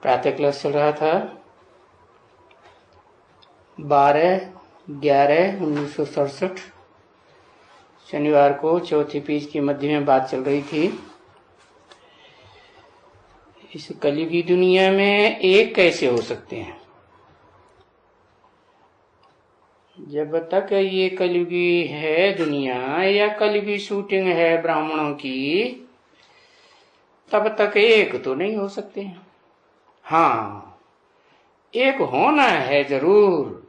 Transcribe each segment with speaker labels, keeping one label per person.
Speaker 1: प्रातः क्लास चल रहा था 12/11/1967। शनिवार को चौथी पेज की मध्य में बात चल रही थी। इस कलयुगी दुनिया में एक कैसे हो सकते हैं? जब तक ये कलयुगी है दुनिया या कलयुगी शूटिंग है ब्राह्मणों की, तब तक एक तो नहीं हो सकते हैं। हाँ, एक होना है जरूर,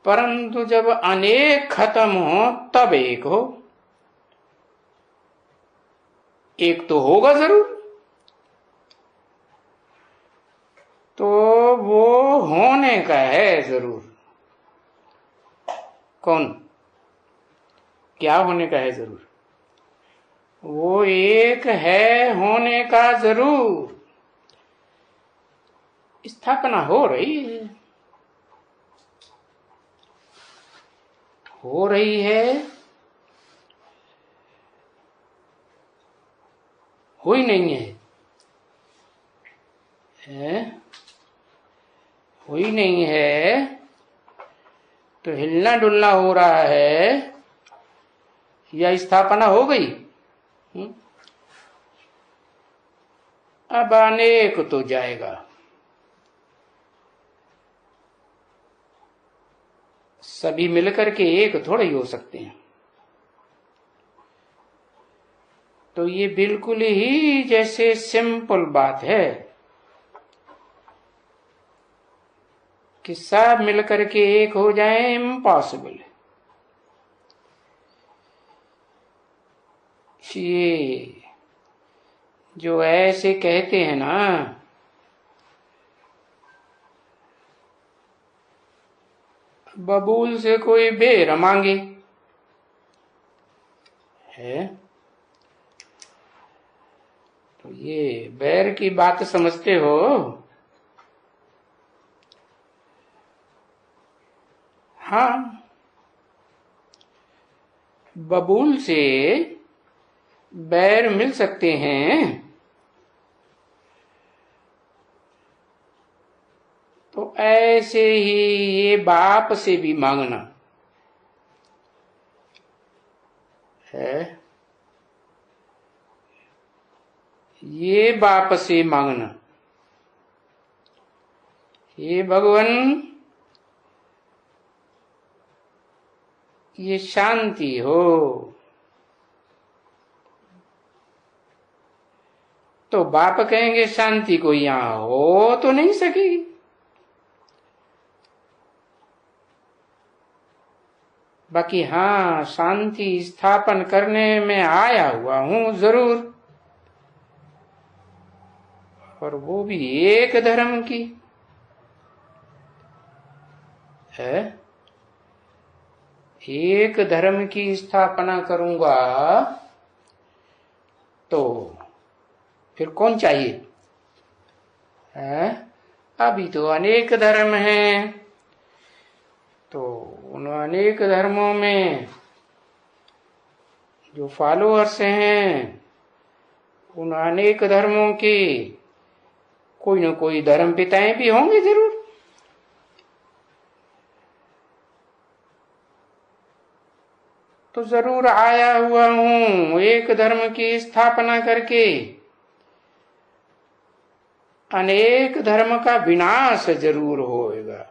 Speaker 1: परंतु जब अनेक खत्म हो तब एक हो। एक तो होगा जरूर, तो वो होने का है जरूर। कौन? क्या होने का है जरूर? वो एक है होने का जरूर। स्थापना हो रही है, हो रही है, हो ही नहीं है, हो ही नहीं है, तो हिलना डुलना हो रहा है या स्थापना हो गई? अब अनेक तो जाएगा, सभी मिलकर के एक थोड़े ही हो सकते हैं। तो ये बिल्कुल ही जैसे सिंपल बात है कि सब मिलकर के एक हो जाए, इम्पॉसिबल है। ये जो ऐसे कहते हैं ना, बबूल से कोई बेर मांगे है, तो ये बैर की बात समझते हो? हाँ, बबूल से बैर मिल सकते हैं, तो ऐसे ही ये बाप से भी मांगना है, ये बाप से मांगना, ये भगवान ये शांति हो, तो बाप कहेंगे शांति को यहां हो तो नहीं सकेगी। बाकी हाँ, शांति स्थापन करने में आया हुआ हूं जरूर, और वो भी एक धर्म की है। एक धर्म की स्थापना करूंगा तो फिर कौन चाहिए है? अभी तो अनेक धर्म हैं, तो उन अनेक धर्मों में जो फॉलोअर्स हैं, उन अनेक धर्मों के कोई न कोई धर्म पिताएं भी होंगे जरूर। तो जरूर आया हुआ हूं एक धर्म की स्थापना करके, अनेक धर्म का विनाश जरूर होएगा।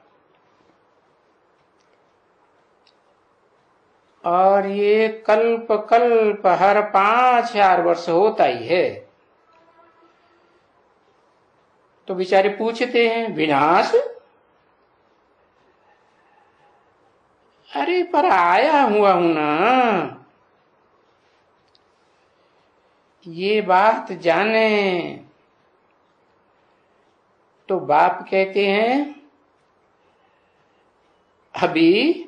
Speaker 1: और ये कल्प कल्प हर 5000 वर्ष होता ही है। तो बेचारे पूछते हैं विनाश? अरे पर आया हुआ हूं ना, ये बात जाने। तो बाप कहते हैं अभी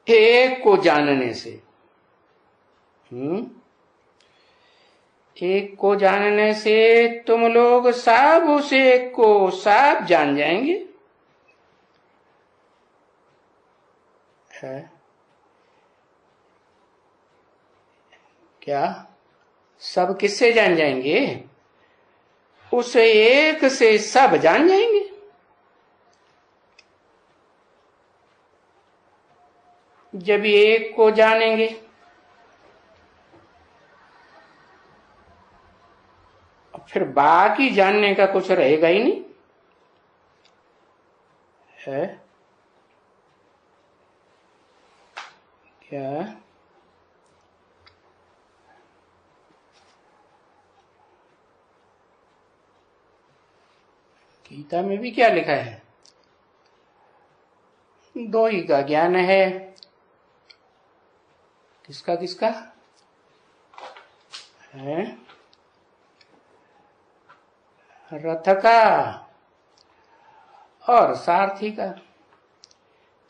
Speaker 1: एक को जानने से, एक को जानने से तुम लोग सब उस एक को सब जान जाएंगे। है क्या? सब किससे जान जाएंगे? उस एक से सब जान जाएंगे। जब एक को जानेंगे फिर बाकी जानने का कुछ रहेगा ही नहीं है। क्या गीता में भी क्या लिखा है? दो ही का ज्ञान है। किसका किसका है? रथ का और सारथी का,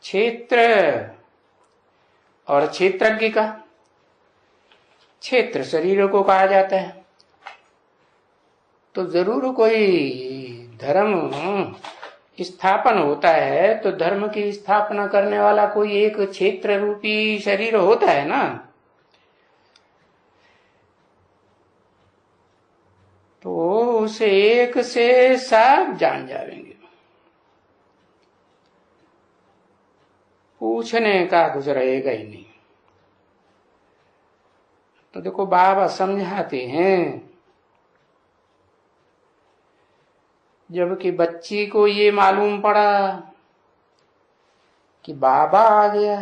Speaker 1: क्षेत्र और क्षेत्रज्ञ का। क्षेत्र शरीर को कहा जाता है। तो जरूर कोई धर्म स्थापन होता है तो धर्म की स्थापना करने वाला कोई एक क्षेत्र रूपी शरीर होता है ना। तो उस एक से सब जान जाएंगे। पूछने का कुछ रहेगा ही नहीं। तो देखो बाबा समझाते हैं, जबकि बच्ची को ये मालूम पड़ा कि बाबा आ गया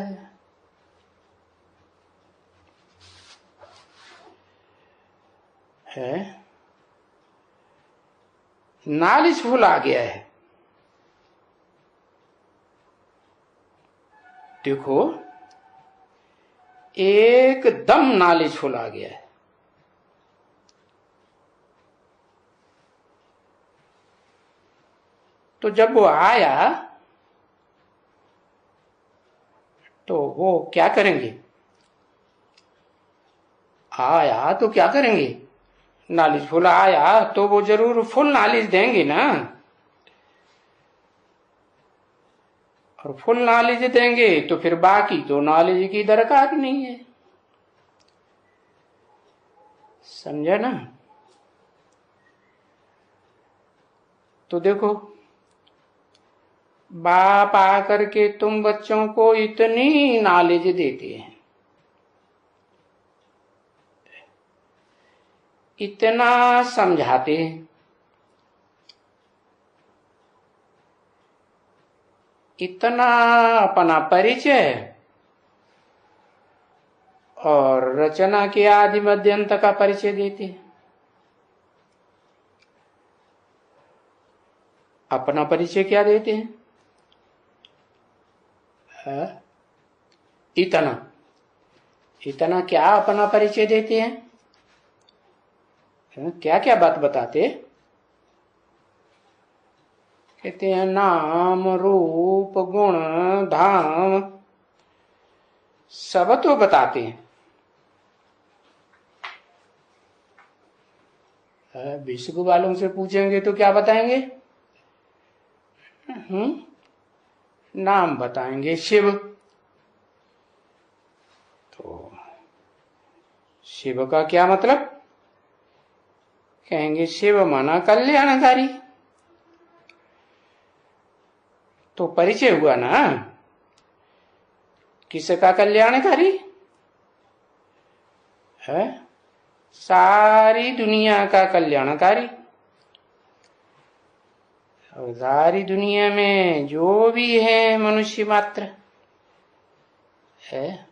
Speaker 1: है, नॉलेज फुल आ गया है। देखो एकदम नॉलेज फुल आ गया है। तो जब वो आया तो वो क्या करेंगे? आया तो क्या करेंगे? नॉलेज फुल आया तो वो जरूर फुल नॉलेज देंगे ना। और फुल नॉलेज देंगे तो फिर बाकी तो नॉलेज की दरकार नहीं है। समझा ना? तो देखो बाप आकर के तुम बच्चों को इतनी नॉलेज देते हैं, इतना समझाते हैं, इतना अपना परिचय और रचना के आदि मध्यंत का परिचय देते हैं। अपना परिचय क्या देते हैं? इतना इतना क्या अपना परिचय देते हैं? क्या क्या बात बताते? कहते हैं नाम रूप गुण धाम सब तो बताते हैं। विश्व वालों से पूछेंगे तो क्या बताएंगे? नाम बताएंगे शिव। तो शिव का क्या मतलब? कहेंगे शिव माना कल्याणकारी। तो परिचय हुआ ना किसका कल्याणकारी है? सारी दुनिया का कल्याणकारी। और सारी दुनिया में जो भी है मनुष्य मात्र है,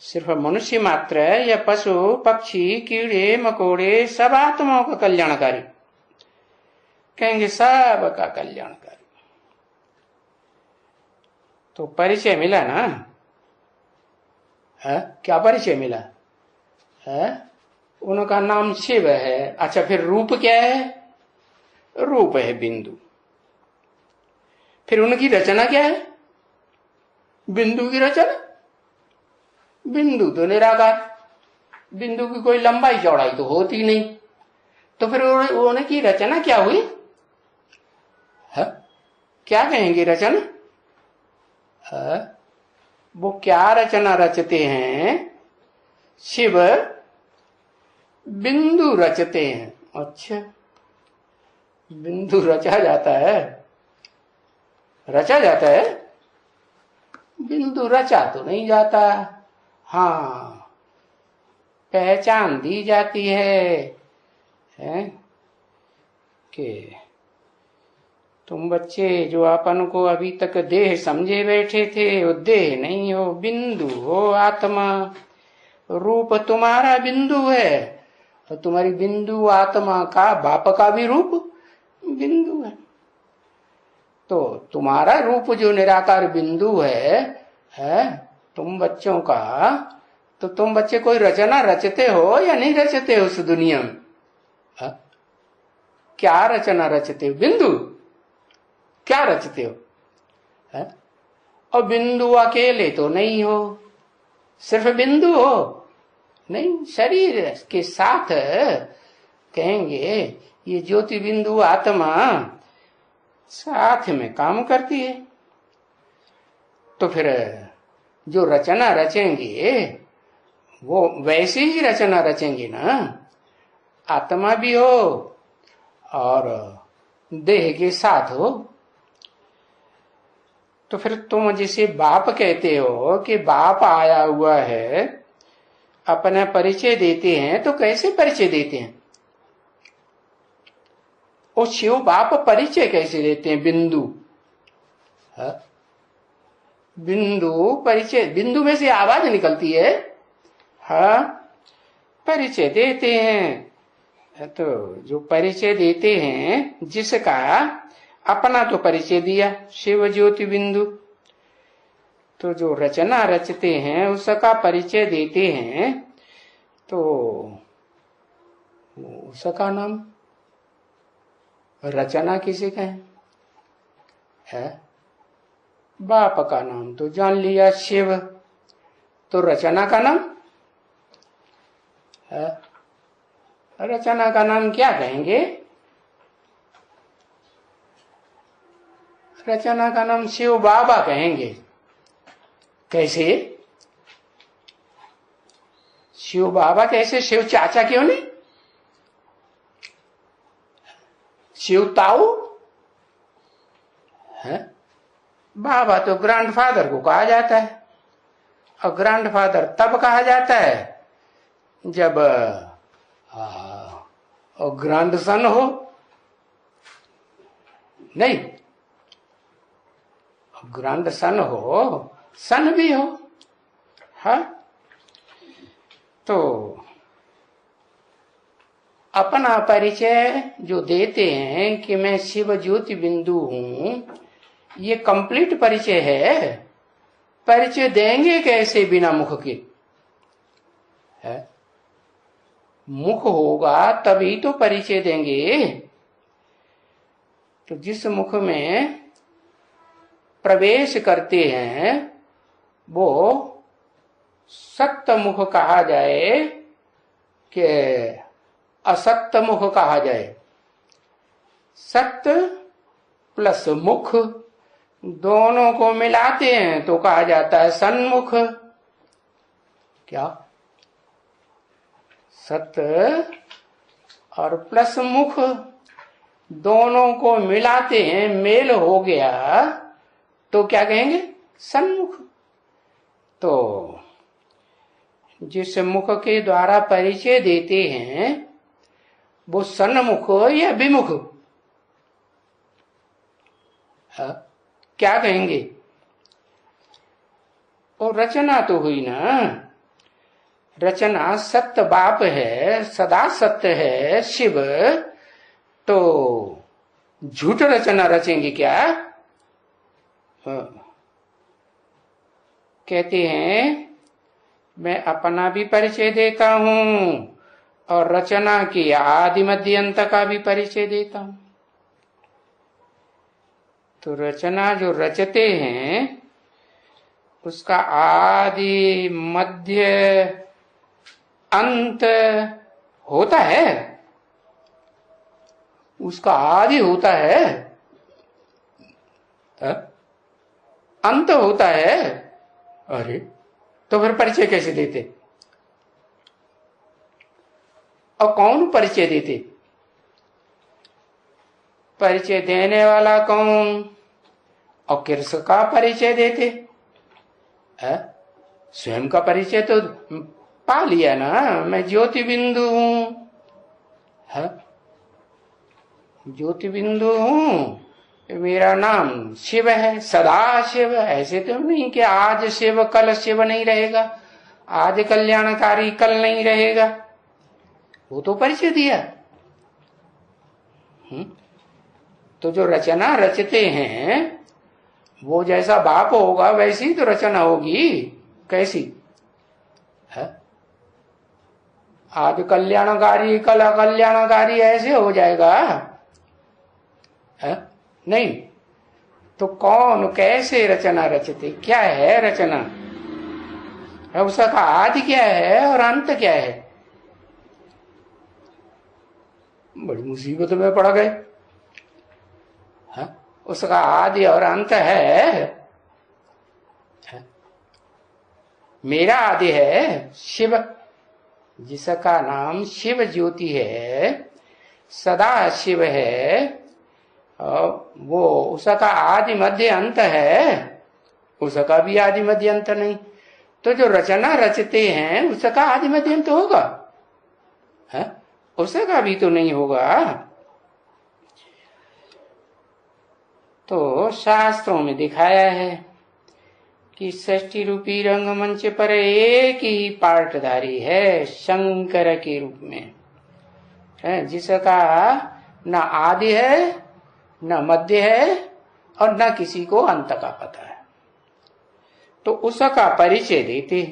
Speaker 1: सिर्फ मनुष्य मात्र है या पशु पक्षी कीड़े मकोड़े सब आत्माओं का कल्याणकारी। कहेंगे सब का कल्याणकारी। तो परिचय मिला ना है? क्या परिचय मिला है? उनका नाम शिव है। अच्छा फिर रूप क्या है? रूप है बिंदु। फिर उनकी रचना क्या है? बिंदु की रचना। बिंदु तो निराकार, बिंदु की कोई लंबाई चौड़ाई तो होती नहीं। तो फिर उनकी रचना क्या हुई है? क्या कहेंगे रचना? वो क्या रचना रचते हैं? शिव बिंदु रचते हैं। अच्छा बिंदु रचा जाता है? रचा जाता है? बिंदु रचा तो नहीं जाता। हाँ, पहचान दी जाती है कि तुम बच्चे जो अपन को अभी तक देह समझे बैठे थे, वो देह नहीं हो, बिंदु हो आत्मा। रूप तुम्हारा बिंदु है, और तुम्हारी बिंदु आत्मा का बाप का भी रूप बिंदु है। तो तुम्हारा रूप जो निराकार बिंदु है तुम बच्चों का, तो तुम बच्चे कोई रचना रचते हो या नहीं रचते हो उस दुनिया में? है? क्या रचना रचते हो? बिंदु क्या रचते हो? है? और बिंदु अकेले तो नहीं हो, सिर्फ बिंदु हो नहीं, शरीर के साथ कहेंगे ये ज्योति बिंदु आत्मा साथ में काम करती है। तो फिर जो रचना रचेंगे वो वैसे ही रचना रचेंगे ना, आत्मा भी हो और देह के साथ हो। तो फिर तुम जिसे बाप कहते हो कि बाप आया हुआ है, अपना परिचय देते हैं, तो कैसे परिचय देते हैं? वो शिव बाप परिचय कैसे देते हैं? बिंदु है? बिंदु परिचय, बिंदु में से आवाज निकलती है, हाँ, परिचय देते हैं। तो जो परिचय देते हैं, जिसका अपना तो परिचय दिया शिव ज्योति बिंदु, तो जो रचना रचते हैं उसका परिचय देते हैं, तो उसका नाम रचना किसे कहें? है बाप का नाम तो जान लिया शिव, तो रचना का नाम है? रचना का नाम क्या कहेंगे? रचना का नाम शिव बाबा कहेंगे। कैसे? शिव बाबा कैसे? शिव चाचा क्यों नहीं? शिव ताऊ है? बाबा तो ग्रैंडफादर को कहा जाता है, और ग्रैंडफादर तब कहा जाता है जब ग्रैंडसन हो, नहीं, ग्रैंडसन हो, सन भी हो। हाँ, तो अपना परिचय जो देते हैं कि मैं शिव ज्योति बिंदु हूं, ये कंप्लीट परिचय है। परिचय देंगे कैसे बिना मुख के? है? मुख होगा तभी तो परिचय देंगे। तो जिस मुख में प्रवेश करते हैं वो सत्य मुख कहा जाए कि असत्य मुख कहा जाए? सत्य प्लस मुख दोनों को मिलाते हैं तो कहा जाता है सन्मुख। क्या? सत्य और प्लस मुख दोनों को मिलाते हैं, मेल हो गया तो क्या कहेंगे? सन्मुख। तो जिस मुख के द्वारा परिचय देते हैं वो सन्मुख या विमुख? क्या कहेंगे? और रचना तो हुई ना, रचना सत्य बाप है, सदा सत्य है शिव, तो झूठ रचना रचेंगे क्या? कहते हैं मैं अपना भी परिचय देता हूं और रचना की आदि मध्य अंत का भी परिचय देता हूं। तो रचना जो रचते हैं उसका आदि मध्य अंत होता है, उसका आदि होता है, अंत होता है। अरे तो फिर परिचय कैसे देते? और कौन परिचय देते? परिचय देने वाला कौन और किसका परिचय देते? है? स्वयं का परिचय तो पा लिया ना, मैं ज्योति बिंदु हूं। है? ज्योति बिंदु हूं, मेरा नाम शिव है, सदा शिव। ऐसे तो नहीं कि आज शिव कल शिव नहीं रहेगा, आज कल्याणकारी कल नहीं रहेगा, वो तो परिचय दिया। तो जो रचना रचते हैं वो जैसा बाप होगा वैसी तो रचना होगी। कैसी है? आज कल्याणकारी कल अकल्याणकारी ऐसे हो जाएगा? है? नहीं। तो कौन कैसे रचना रचते, क्या है रचना, है उसका आदि क्या है और अंत क्या है? बड़ी मुसीबत में पड़ गए। उसका आदि और अंत है? मेरा आदि है शिव, जिसका नाम शिव ज्योति है, सदा शिव है, वो उसका आदि मध्य अंत है, उसका भी आदि मध्य अंत नहीं। तो जो रचना रचते हैं उसका आदि मध्य अंत होगा? है? उसका भी तो नहीं होगा। तो शास्त्रों में दिखाया है कि सृष्टि रूपी रंगमंच पर एक ही पार्टधारी है शंकर के रूप में, है जिसका न आदि है न मध्य है और न किसी को अंत का पता है। तो उसका परिचय देते।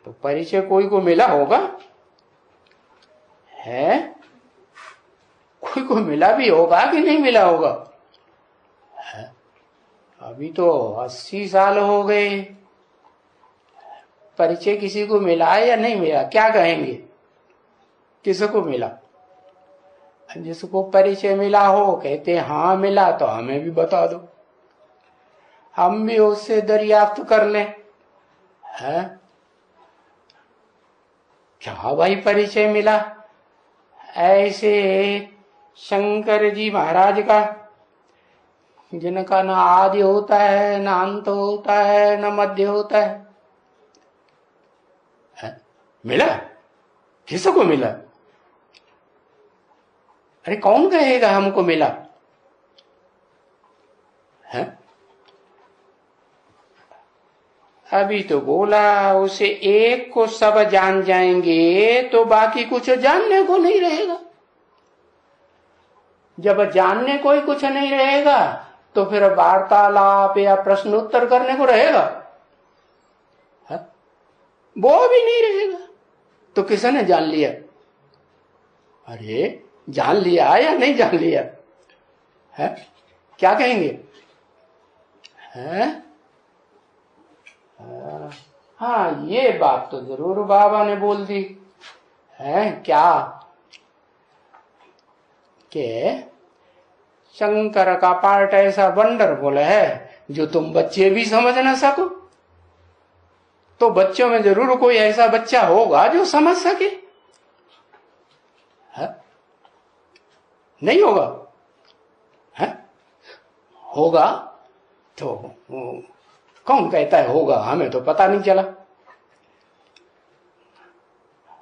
Speaker 1: तो परिचय कोई को मिला होगा? है? कोई को मिला भी होगा कि नहीं मिला होगा? है? अभी तो 80 साल हो गए, परिचय किसी को मिला है या नहीं मिला? क्या कहेंगे? किसको मिला? जिसको परिचय मिला हो कहते हाँ मिला, तो हमें भी बता दो, हम भी उससे दरियाफ्त कर लें। है? क्या भाई परिचय मिला? ऐसे शंकर जी महाराज का, जिनका न आदि होता है न अंत होता है न मध्य होता है। मिला? किसको मिला? अरे कौन कहेगा हमको मिला? है? अभी तो बोला उसे एक को सब जान जाएंगे तो बाकी कुछ जानने को नहीं रहेगा। जब जानने को ही कुछ नहीं रहेगा तो फिर वार्तालाप या प्रश्न उत्तर करने को रहेगा? है? वो भी नहीं रहेगा। तो किसने जान लिया? अरे जान लिया या नहीं जान लिया? है? क्या कहेंगे? है? हाँ ये बात तो जरूर बाबा ने बोल दी है। क्या कि शंकर का पार्ट ऐसा वंडरफुल है जो तुम बच्चे भी समझ ना सको। तो बच्चों में जरूर कोई ऐसा बच्चा होगा जो समझ सके। है? नहीं होगा? है? होगा तो कौन कहता है होगा? हमें तो पता नहीं चला।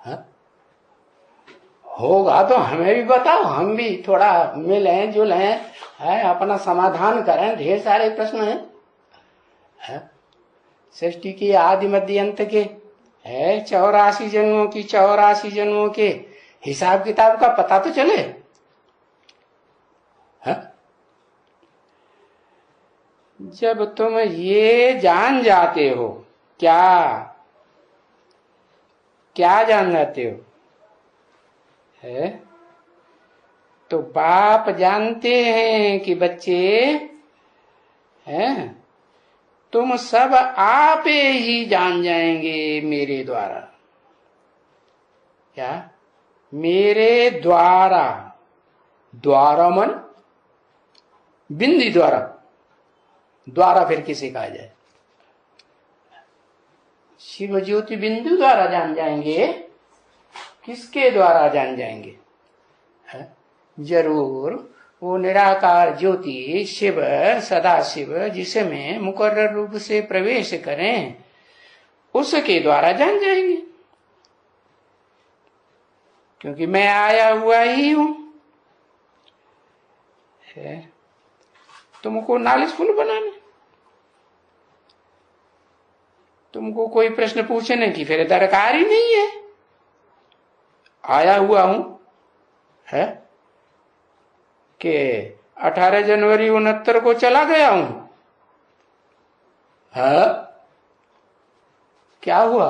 Speaker 1: है? होगा तो हमें भी बताओ, हम भी थोड़ा मिलें जुलें, है अपना समाधान करें। ढेर सारे प्रश्न हैं सृष्टि की आदि मध्य अंत के, है 84 जन्मों की 84 जन्मों के हिसाब किताब का पता तो चले। है? जब तुम ये जान जाते हो, क्या क्या जान जाते हो? है? तो बाप जानते हैं कि बच्चे हैं तुम सब आपे ही जान जाएंगे मेरे द्वारा। क्या? मेरे द्वारा। द्वारा मन बिंदी द्वारा। द्वारा फिर किसे कहा जाए? शिव ज्योति बिंदु द्वारा जान जाएंगे। किसके द्वारा जान जाएंगे? है? जरूर वो निराकार ज्योति शिव सदाशिव जिसमें मुकर्रर रूप से प्रवेश करें उसके द्वारा जान जाएंगे, क्योंकि मैं आया हुआ ही हूं। तुमको नॉलेजफुल बनाना, तुमको कोई प्रश्न पूछने की फिर दरकार ही नहीं है। आया हुआ हूं है कि 18 जनवरी 69 को चला गया हूं। है क्या हुआ?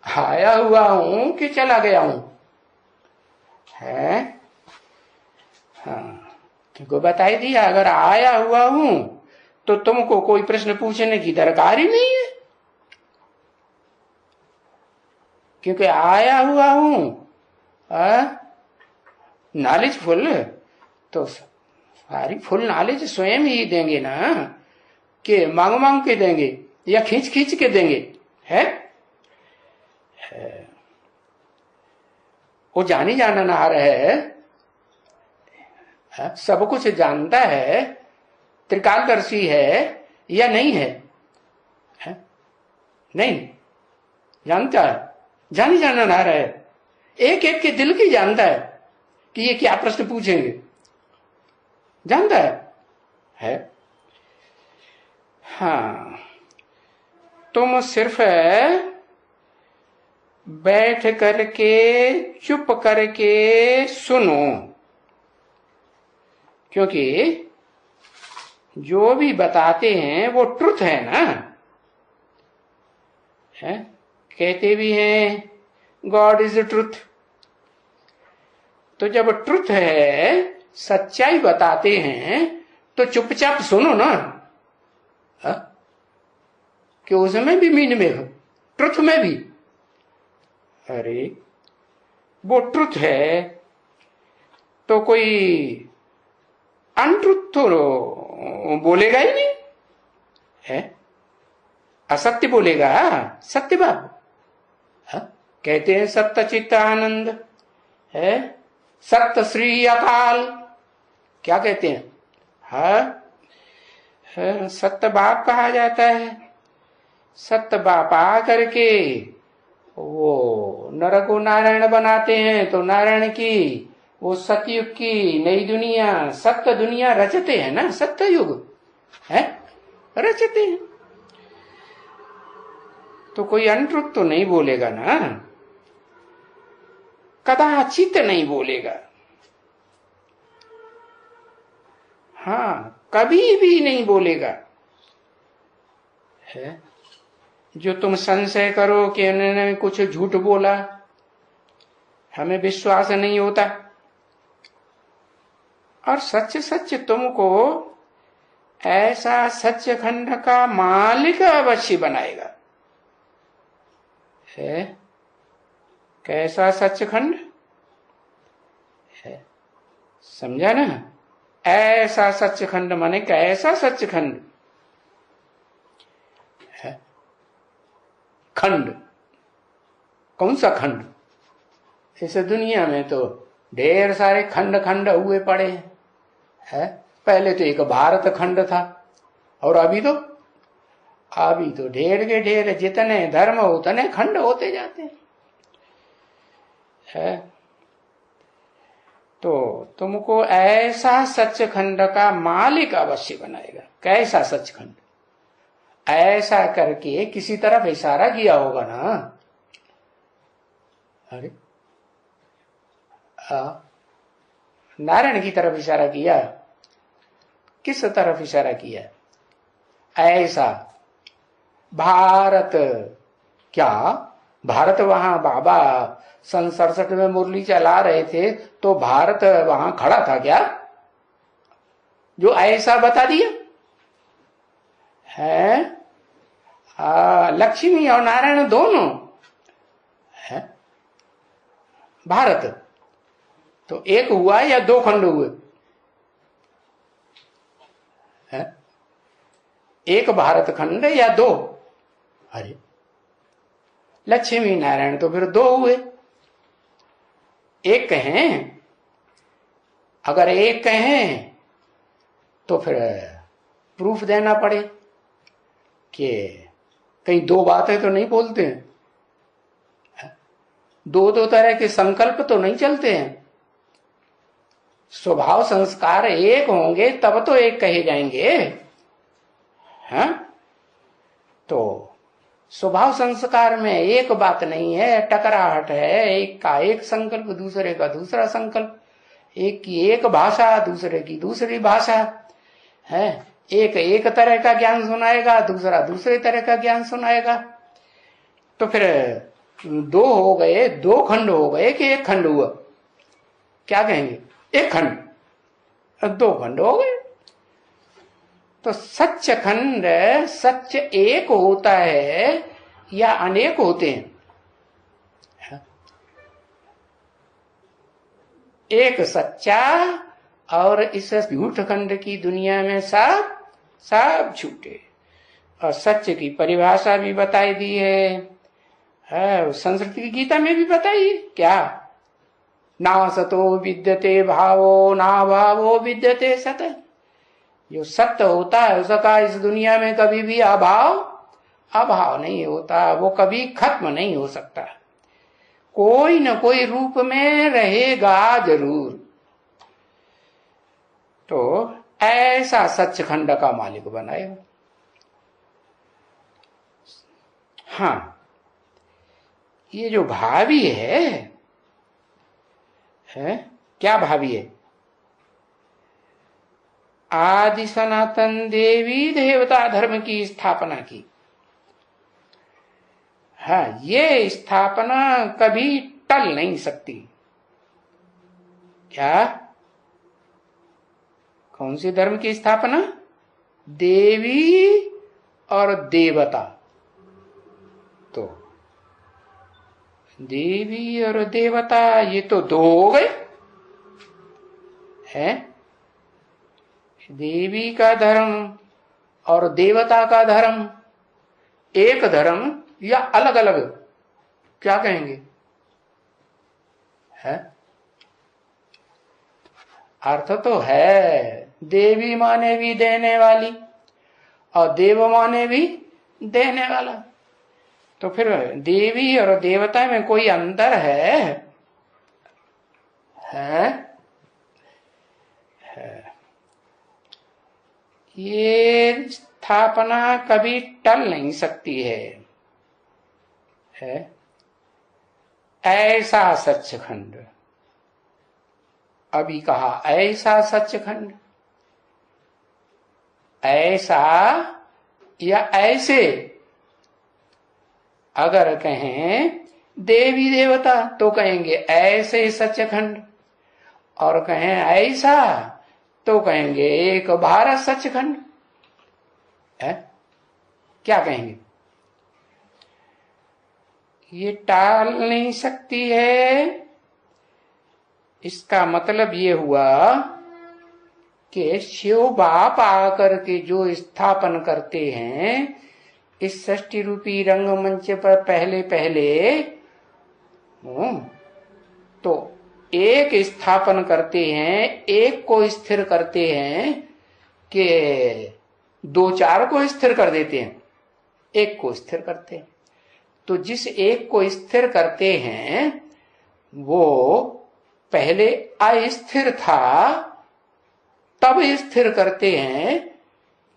Speaker 1: आया हुआ हूं कि चला गया हूं? है हाँ, तुमको बताई दिया, अगर आया हुआ हूं तो तुमको कोई प्रश्न पूछने की दरकार ही नहीं है, क्योंकि आया हुआ हूं। नॉलेज फुल तो सारी फुल नॉलेज स्वयं ही देंगे ना, कि मांग मांग के देंगे या खींच खींच के देंगे। है वो जानी जाननार है, सब कुछ जानता है, त्रिकालदर्शी है या नहीं है? नहीं जानता है, जानी जाननार है, एक एक के दिल की जानता है कि ये क्या प्रश्न पूछेंगे, जानता है? हाँ, तुम सिर्फ बैठ करके चुप करके सुनो, क्योंकि जो भी बताते हैं वो ट्रुथ है ना। है कहते भी हैं गॉड इज ट्रुथ, तो जब ट्रुथ है, सच्चाई बताते हैं, तो चुपचाप सुनो ना। कि उसमें भी मीन में हो, ट्रुथ में भी। अरे वो ट्रुथ है तो कोई अनट्रुथ तो बोलेगा ही नहीं है, असत्य बोलेगा सत्य बाबू। कहते हैं सत्य चित्त आनंद है, सत्य श्री अकाल, क्या कहते हैं? सत्य बाप कहा जाता है। सत्य बाप आ करके वो नर को नारायण बनाते हैं, तो नारायण की वो सतयुग की नई दुनिया, सत्य दुनिया रचते हैं ना, सत्य युग है रचते हैं। तो कोई अनट्रुथ तो नहीं बोलेगा ना, कदाचित नहीं बोलेगा। हाँ, कभी भी नहीं बोलेगा। है जो तुम संशय करो कि उन्होंने कुछ झूठ बोला, हमें विश्वास नहीं होता, और सच सच तुमको ऐसा सचखंड का मालिक अवश्य बनाएगा। है कैसा सचखंड है, समझा ना? ऐसा सचखंड माने कैसा सचखंड है? खंड, कौन सा खंड? इस दुनिया में तो ढेर सारे खंड खंड हुए पड़े हैं। पहले तो एक भारत खंड था, और अभी तो ढेर के ढेर, जितने धर्म उतने खंड होते जाते हैं। तो तुमको ऐसा सचखंड का मालिक अवश्य बनाएगा। कैसा सचखंड? ऐसा करके किसी तरफ इशारा किया होगा ना। अरे नारायण की तरफ इशारा किया, किस तरफ इशारा किया? ऐसा भारत, क्या भारत वहां बाबा सन 67 में मुरली चला रहे थे तो भारत वहां खड़ा था क्या, जो ऐसा बता दिया है? लक्ष्मी और नारायण दोनों है। भारत तो एक हुआ या दो खंड हुए? है एक भारत खंड या दो? अरे लक्ष्मी नारायण तो फिर दो हुए, एक हैं अगर एक कहें तो फिर प्रूफ देना पड़े कि कहीं दो बातें तो नहीं बोलते हैं, दो दो तरह के संकल्प तो नहीं चलते हैं। स्वभाव संस्कार एक होंगे तब तो एक कहे जाएंगे। हाँ, तो स्वभाव संस्कार में एक बात नहीं है, टकराहट है। एक का एक संकल्प, दूसरे का दूसरा संकल्प, एक की एक भाषा, दूसरे की दूसरी भाषा है। एक एक तरह का ज्ञान सुनाएगा, दूसरा दूसरे तरह का ज्ञान सुनाएगा। तो फिर दो हो गए, दो खंड हो गए कि एक खंड हुआ? क्या कहेंगे? एक खंड, दो खंड हो गए। तो सच खंड, सच एक होता है या अनेक होते हैं? एक सच्चा, और इस झूठ खंड की दुनिया में सब सब झूठे। और सत्य की परिभाषा भी बताई दी है, संस्कृत की गीता में भी बताई है। क्या? ना सतो विद्यते भावो, ना भावो विद्यते सत। जो सत्य होता है उसका इस दुनिया में कभी भी अभाव नहीं होता, वो कभी खत्म नहीं हो सकता, कोई न कोई रूप में रहेगा जरूर। तो ऐसा सचखंड का मालिक बनाएगा। हाँ, ये जो भावी है क्या भावी है? आदि सनातन देवी देवता धर्म की स्थापना की। हाँ, ये स्थापना कभी टल नहीं सकती। क्या? कौन सी धर्म की स्थापना? देवी और देवता। तो देवी और देवता ये तो दो हो गए हैं। देवी का धर्म और देवता का धर्म एक धर्म या अलग अलग? क्या कहेंगे? है अर्थ तो है, देवी माने भी देने वाली और देव माने भी देने वाला। तो फिर देवी और देवता में कोई अंतर है? ये स्थापना कभी टल नहीं सकती है। ऐसा सचखंड, अभी कहा ऐसा सचखंड, ऐसा या ऐसे। अगर कहें देवी देवता तो कहेंगे ऐसे सचखंड, और कहें ऐसा तो कहेंगे एक भारत सचखंड। क्या कहेंगे? ये टाल नहीं सकती है। इसका मतलब ये हुआ कि शिव बाप आकर के जो स्थापन करते हैं इस सृष्टि रूपी रंगमंच पर पहले पहले, तो एक स्थापन करते हैं, एक को स्थिर करते हैं कि दो चार को स्थिर कर देते हैं, एक को स्थिर करते हैं। तो जिस एक को स्थिर करते हैं वो पहले अस्थिर था, तब स्थिर करते हैं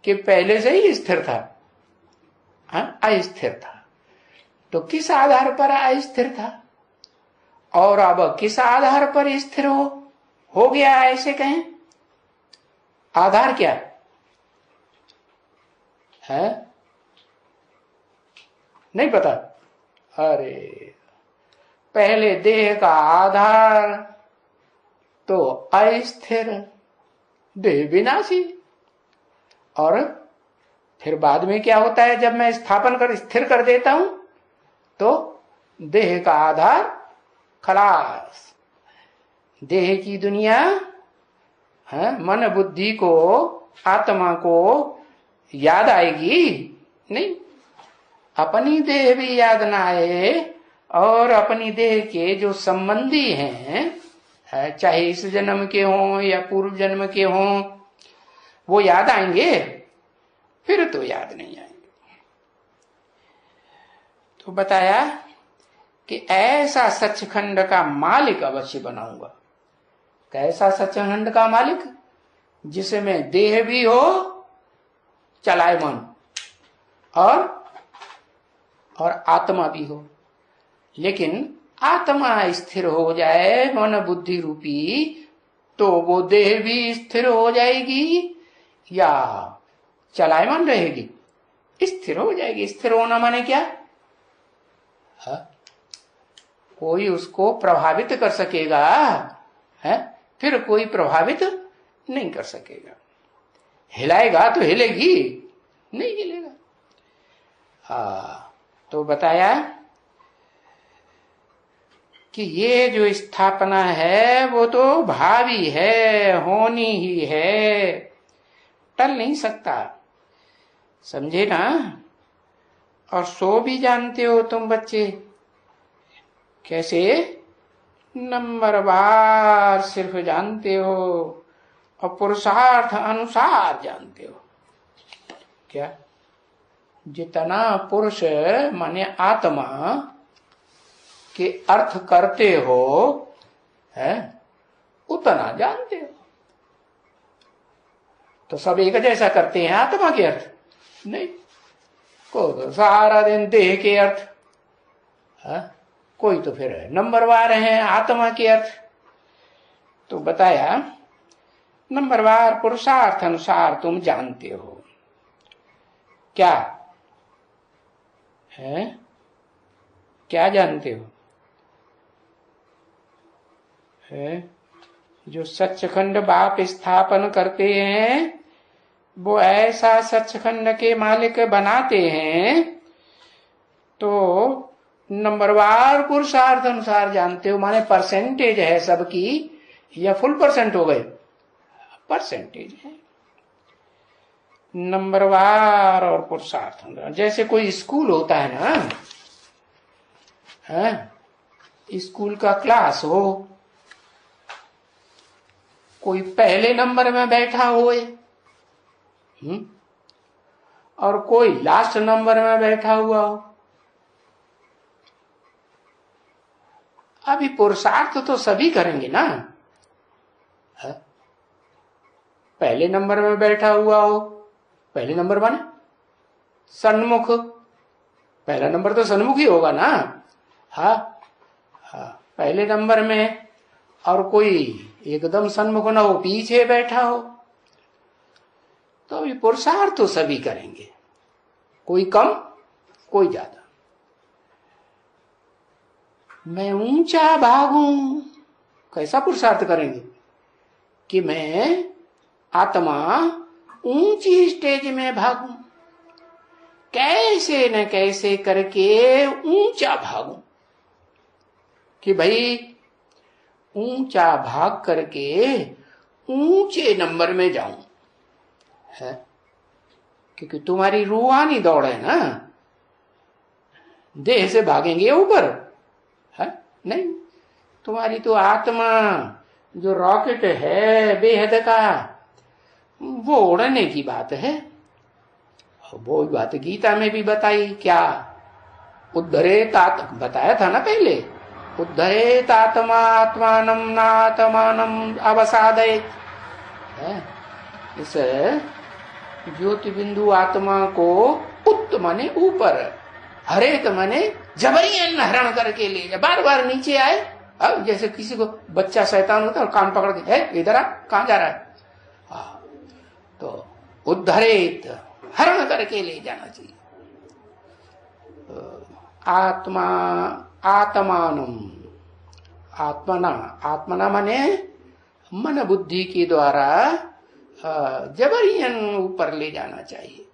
Speaker 1: कि पहले से ही स्थिर था? अस्थिर था। तो किस आधार पर अस्थिर था और अब किस आधार पर स्थिर हो गया, ऐसे कहें? आधार क्या है? नहीं पता? अरे, पहले देह का आधार तो अस्थिर, देह विनाशी, और फिर बाद में क्या होता है? जब मैं स्थापन कर स्थिर कर देता हूं तो देह का आधार खलास। देह की दुनिया मन बुद्धि को, आत्मा को याद आएगी नहीं। अपनी देह भी याद ना आए और अपनी देह के जो संबंधी हैं है, चाहे इस जन्म के हों या पूर्व जन्म के हों, वो याद आएंगे? फिर तो याद नहीं आएंगे। तो बताया कि ऐसा सचखंड का मालिक अवश्य बनाऊंगा। कैसा सचखंड का मालिक? जिसमें देह भी हो, चलायमान, और आत्मा भी हो। लेकिन आत्मा स्थिर हो जाए मन बुद्धि रूपी, तो वो देह भी स्थिर हो जाएगी या चलायमान रहेगी? स्थिर हो जाएगी। स्थिर होना माने क्या? कोई उसको प्रभावित कर सकेगा है, फिर कोई प्रभावित नहीं कर सकेगा। हिलाएगा तो हिलेगी, नहीं हिलेगा। तो बताया कि ये जो स्थापना है वो तो भावी है, होनी ही है, टल नहीं सकता। समझे ना? और सो भी जानते हो तुम बच्चे। कैसे? नंबरवार सिर्फ जानते हो और पुरुषार्थ अनुसार जानते हो। क्या? जितना पुरुष माने आत्मा के अर्थ करते हो है, उतना जानते हो। तो सब एक जैसा करते हैं आत्मा के अर्थ? नहीं। को सारा दिन देह के अर्थ है, कोई तो फिर नंबरवार है आत्मा के अर्थ। तो बताया नंबरवार पुरुषार्थ अनुसार तुम जानते हो। क्या है? क्या जानते हो? है जो सचखंड बाप स्थापन करते हैं, वो ऐसा सचखंड के मालिक बनाते हैं। तो नंबरवार पुरुषार्थ अनुसार जानते हो माने परसेंटेज है सबकी, या फुल परसेंट हो गए? परसेंटेज है। नंबरवार और पुरुषार्थ। जैसे कोई स्कूल होता है ना, है स्कूल का क्लास हो, कोई पहले नंबर में बैठा होए और कोई लास्ट नंबर में बैठा हुआ हो। अभी पुरुषार्थ तो सभी करेंगे ना। है? पहले नंबर में बैठा हुआ हो, पहले नंबर माने सन्मुख, पहला नंबर तो सन्मुख ही होगा ना। हाँ, पहले नंबर में, और कोई एकदम सन्मुख ना हो, पीछे बैठा हो, तो अभी पुरुषार्थ तो सभी करेंगे, कोई कम कोई ज्यादा। मैं ऊंचा भागूं, कैसा पुरुषार्थ करेंगे कि मैं आत्मा ऊंची स्टेज में भागूं, कैसे न कैसे करके ऊंचा भागूं, कि भाई ऊंचा भाग करके ऊंचे नंबर में जाऊं। है क्योंकि तुम्हारी रूहानी दौड़ है ना, देह से भागेंगे ऊपर है नहीं। तुम्हारी तो आत्मा जो रॉकेट है बेहद का, वो उड़ने की बात है। वो बात गीता में भी बताई, क्या उद्धरेत बताया था ना पहले, उद्धरेत आत्मा आत्मानम नात्मानम अवसादयेत। इस ज्योति बिंदु आत्मा को उत माने ऊपर, हरेत माने जबरियन हरण करके ले जा, बार बार नीचे आए। अब जैसे किसी को बच्चा शैतान होता है और कान पकड़ के, है इधर आ, कहां जा रहा है? तो उद्धरेत हरण करके ले जाना चाहिए। आत्मा आत्मानम, आत्मना, आत्मना माने मन बुद्धि के द्वारा जबरियन ऊपर ले जाना चाहिए।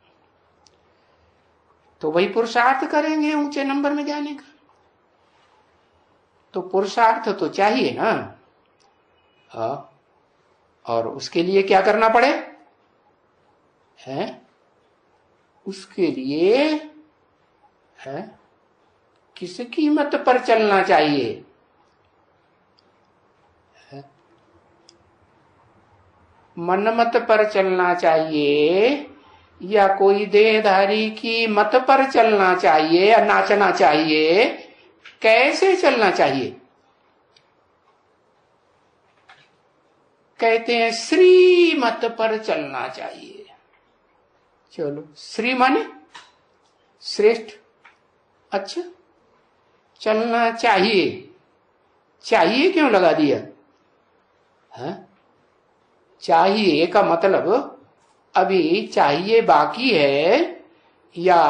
Speaker 1: तो वही पुरुषार्थ करेंगे ऊंचे नंबर में जाने का। तो पुरुषार्थ तो चाहिए ना। और उसके लिए क्या करना पड़े? है उसके लिए है किस कीमत पर चलना चाहिए? है? मनमत पर चलना चाहिए या कोई देहधारी की मत पर चलना चाहिए या नाचना चाहिए? कैसे चलना चाहिए? कहते हैं श्रीमत पर चलना चाहिए। चलो, श्री माने श्रेष्ठ। अच्छा, चलना चाहिए, चाहिए क्यों लगा दिया? है चाहिए का मतलब अभी चाहिए बाकी है या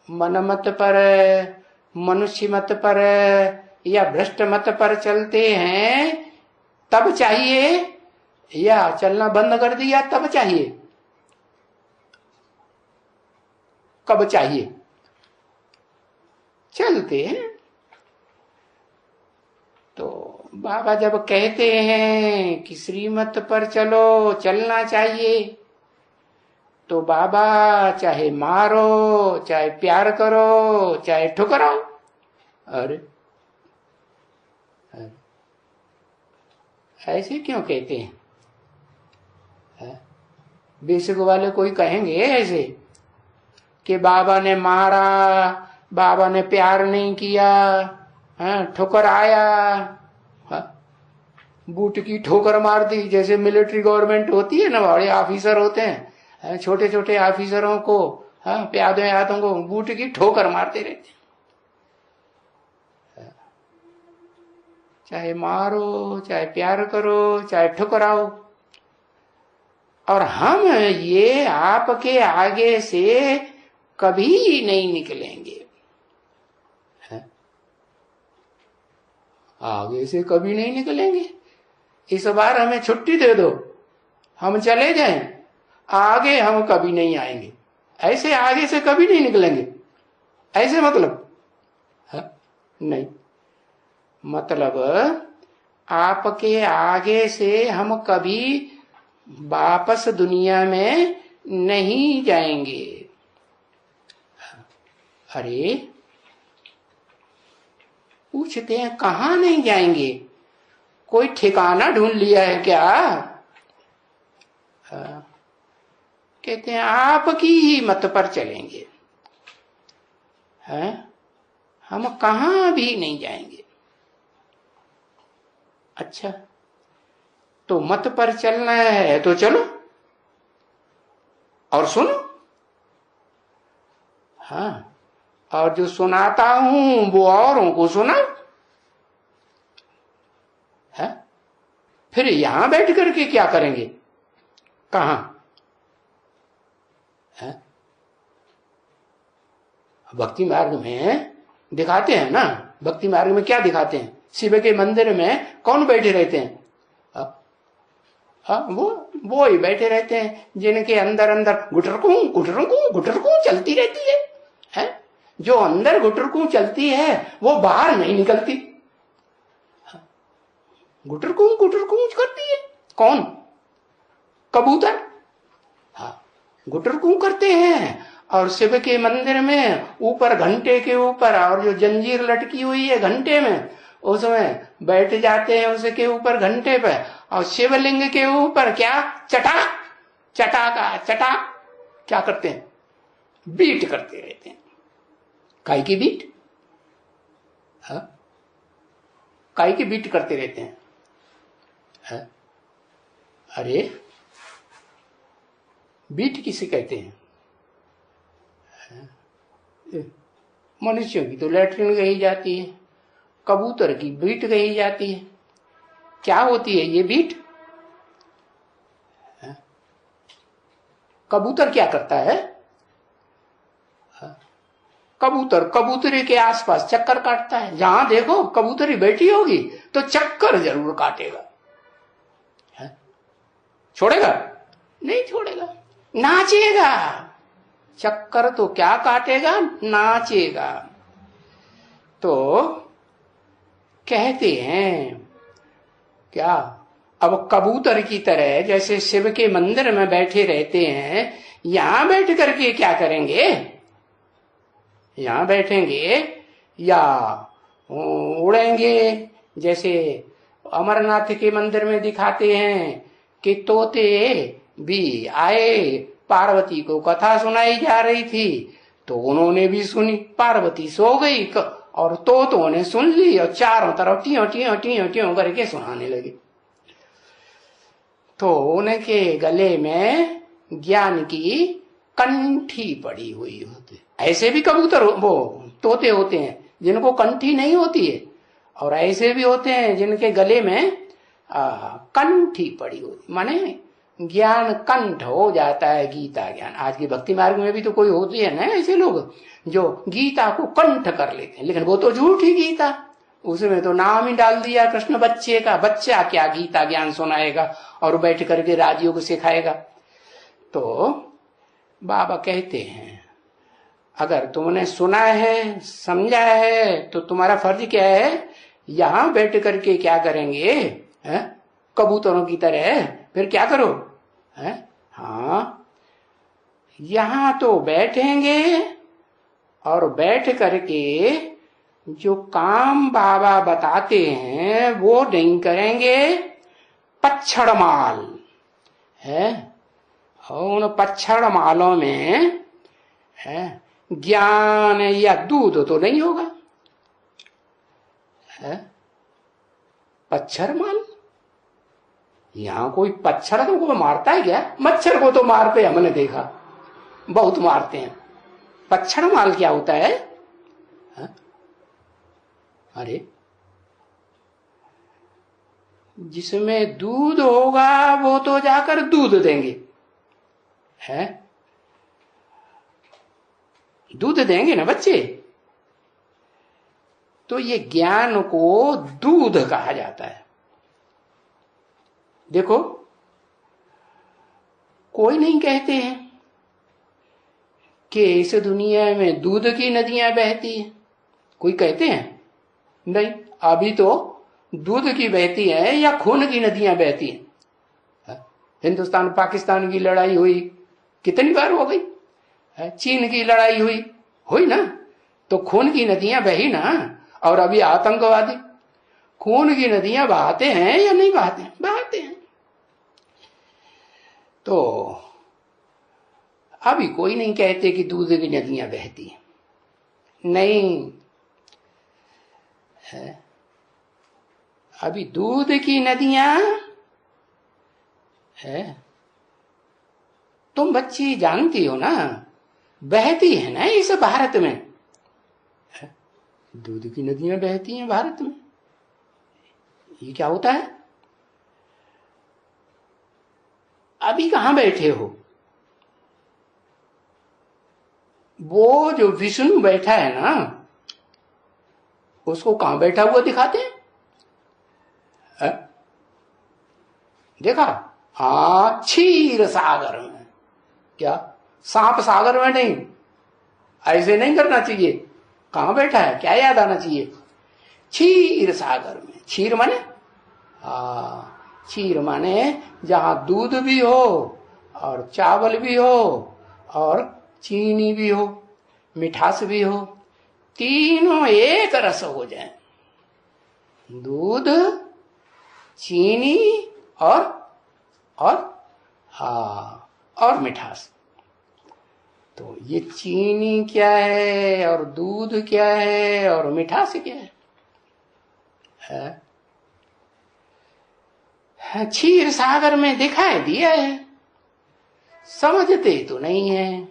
Speaker 1: मनमत पर, मनुष्य मत पर या भ्रष्ट मत पर चलते हैं तब चाहिए, या चलना बंद कर दिया तब चाहिए? कब चाहिए? चलते हैं तो बाबा जब कहते हैं कि श्रीमत पर चलो, चलना चाहिए, तो बाबा चाहे मारो, चाहे प्यार करो, चाहे ठुकराओ। अरे ऐसे क्यों कहते हैं? बेसिक वाले कोई कहेंगे ऐसे कि बाबा ने मारा, बाबा ने प्यार नहीं किया, ठोकर आया, बूट की ठोकर मार दी। जैसे मिलिट्री गवर्नमेंट होती है ना, बड़े ऑफिसर होते हैं, छोटे छोटे ऑफिसरों को, प्यादों यादों को बूट की ठोकर मारते रहते हैं। चाहे मारो, चाहे प्यार करो, चाहे ठुकराओ। और हम ये आपके आगे से कभी नहीं निकलेंगे, आगे से कभी नहीं निकलेंगे। इस बार हमें छुट्टी दे दो, हम चले जाएं, आगे हम कभी नहीं आएंगे। ऐसे आगे से कभी नहीं निकलेंगे, ऐसे मतलब है? नहीं, मतलब आपके आगे से हम कभी वापस दुनिया में नहीं जाएंगे। अरे पूछते हैं कहाँ नहीं जाएंगे? कोई ठिकाना ढूंढ लिया है क्या? कहते हैं आपकी ही मत पर चलेंगे, हैं? हम कहाँ भी नहीं जाएंगे। अच्छा, तो मत पर चलना है तो चलो और सुनो। हाँ, और जो सुनाता हूं वो औरों को सुनाओ। है फिर यहां बैठ करके क्या करेंगे? कहां है? भक्ति मार्ग में दिखाते हैं ना, भक्ति मार्ग में क्या दिखाते हैं? शिव के मंदिर में कौन बैठे रहते हैं? वो ही बैठे रहते हैं जिनके अंदर अंदर गुटरकू गुटरकू गुटरकू चलती रहती है? जो अंदर गुटरकू चलती है वो बाहर नहीं निकलती, गुटरकू गुटरकू करती है। कौन? कबूतर। हाँ, गुटरकू करते हैं। और शिव के मंदिर में ऊपर घंटे के ऊपर और जो जंजीर लटकी हुई है घंटे में, उसमें बैठ जाते हैं उसके ऊपर घंटे पे, और शिवलिंग के ऊपर क्या चटा चटा का चटा क्या करते हैं? बीट करते रहते हैं। काय की बीट? हाँ, काय की बीट करते रहते हैं। हाँ? अरे बीट किसे कहते हैं? मनुष्यों की तो लैट्रिन कही जाती है, कबूतर की बीट कही जाती है। क्या होती है ये बीट? कबूतर क्या करता है? कबूतर कबूतरी के आसपास चक्कर काटता है। जहां देखो कबूतरी बैठी होगी तो चक्कर जरूर काटेगा। छोड़ेगा? नहीं छोड़ेगा, नाचेगा। चक्कर तो क्या काटेगा? नाचेगा। तो कहते हैं क्या, अब कबूतर की तरह जैसे शिव के मंदिर में बैठे रहते हैं, यहां बैठ करके क्या करेंगे? यहां बैठेंगे या उड़ेंगे? जैसे अमरनाथ के मंदिर में दिखाते हैं कि तोते भी आए, पार्वती को कथा सुनाई जा रही थी तो उन्होंने भी सुनी, पार्वती सो गई और तोतों ने सुन ली और चारों तरफ टियो टियो टियो टियो करके सुनाने लगे। तो उनके गले में ज्ञान की कंठी पड़ी हुई होती। ऐसे भी कबूतर वो तोते होते हैं जिनको कंठी नहीं होती है, और ऐसे भी होते हैं जिनके गले में कंठी पड़ी होती, माने ज्ञान कंठ हो जाता है, गीता ज्ञान। आज के भक्ति मार्ग में भी तो कोई होते हैं ना ऐसे लोग जो गीता को कंठ कर लेते हैं, लेकिन वो तो झूठी गीता, उसमें तो नाम ही डाल दिया कृष्ण बच्चे का। बच्चा क्या गीता ज्ञान सुनाएगा और बैठ करके राजियों को सिखाएगा। तो बाबा कहते हैं अगर तुमने सुना है समझा है तो तुम्हारा फर्ज क्या है, यहां बैठ करके क्या करेंगे, कबूतरों की तरह फिर क्या करो, हाँ यहां तो बैठेंगे और बैठ करके जो काम बाबा बताते हैं वो नहीं करेंगे, पच्छड़ माल है, और उन पच्छड़ मालों में ज्ञान या दूध तो नहीं होगा। पच्छड़ माल, यहां कोई पच्छड़ को मारता है क्या? मच्छर को तो मारते हमने देखा, बहुत मारते हैं। पच्छड़ माल क्या होता है? अरे जिसमें दूध होगा वो तो जाकर दूध देंगे, है दूध देंगे ना बच्चे। तो ये ज्ञान को दूध कहा जाता है। देखो कोई नहीं कहते हैं कि इस दुनिया में दूध की नदियां बहती हैं, कोई कहते हैं नहीं, अभी तो दूध की बहती है या खून की नदियां बहती हैं। हिंदुस्तान पाकिस्तान की लड़ाई हुई कितनी बार हो गई, चीन की लड़ाई हुई ना, तो खून की नदियां बही ना। और अभी आतंकवादी खून की नदियां बहाते हैं या नहीं बहाते हैं? बहाते हैं। तो अभी कोई नहीं कहते कि दूध की नदियां बहती हैं, नहीं है। अभी दूध की नदियां है, तुम बच्ची जानती हो ना, बहती है ना इस भारत में, दूध की नदियां बहती हैं भारत में। ये क्या होता है? अभी कहां बैठे हो? वो जो विष्णु बैठा है ना, उसको कहां बैठा हुआ दिखाते हैं? देखा? हाँ, क्षीर सागर में। क्या? सांप सागर में नहीं, ऐसे नहीं करना चाहिए। कहां बैठा है क्या याद आना चाहिए? क्षीर सागर में। क्षीर माने क्षीर माने जहां दूध भी हो और चावल भी हो और चीनी भी हो, मिठास भी हो, तीनों एक रस हो जाए, दूध चीनी और मिठास। तो ये चीनी क्या है और दूध क्या है और मिठास क्या है? क्षीर सागर में दिखाई दिया है, समझते तो नहीं है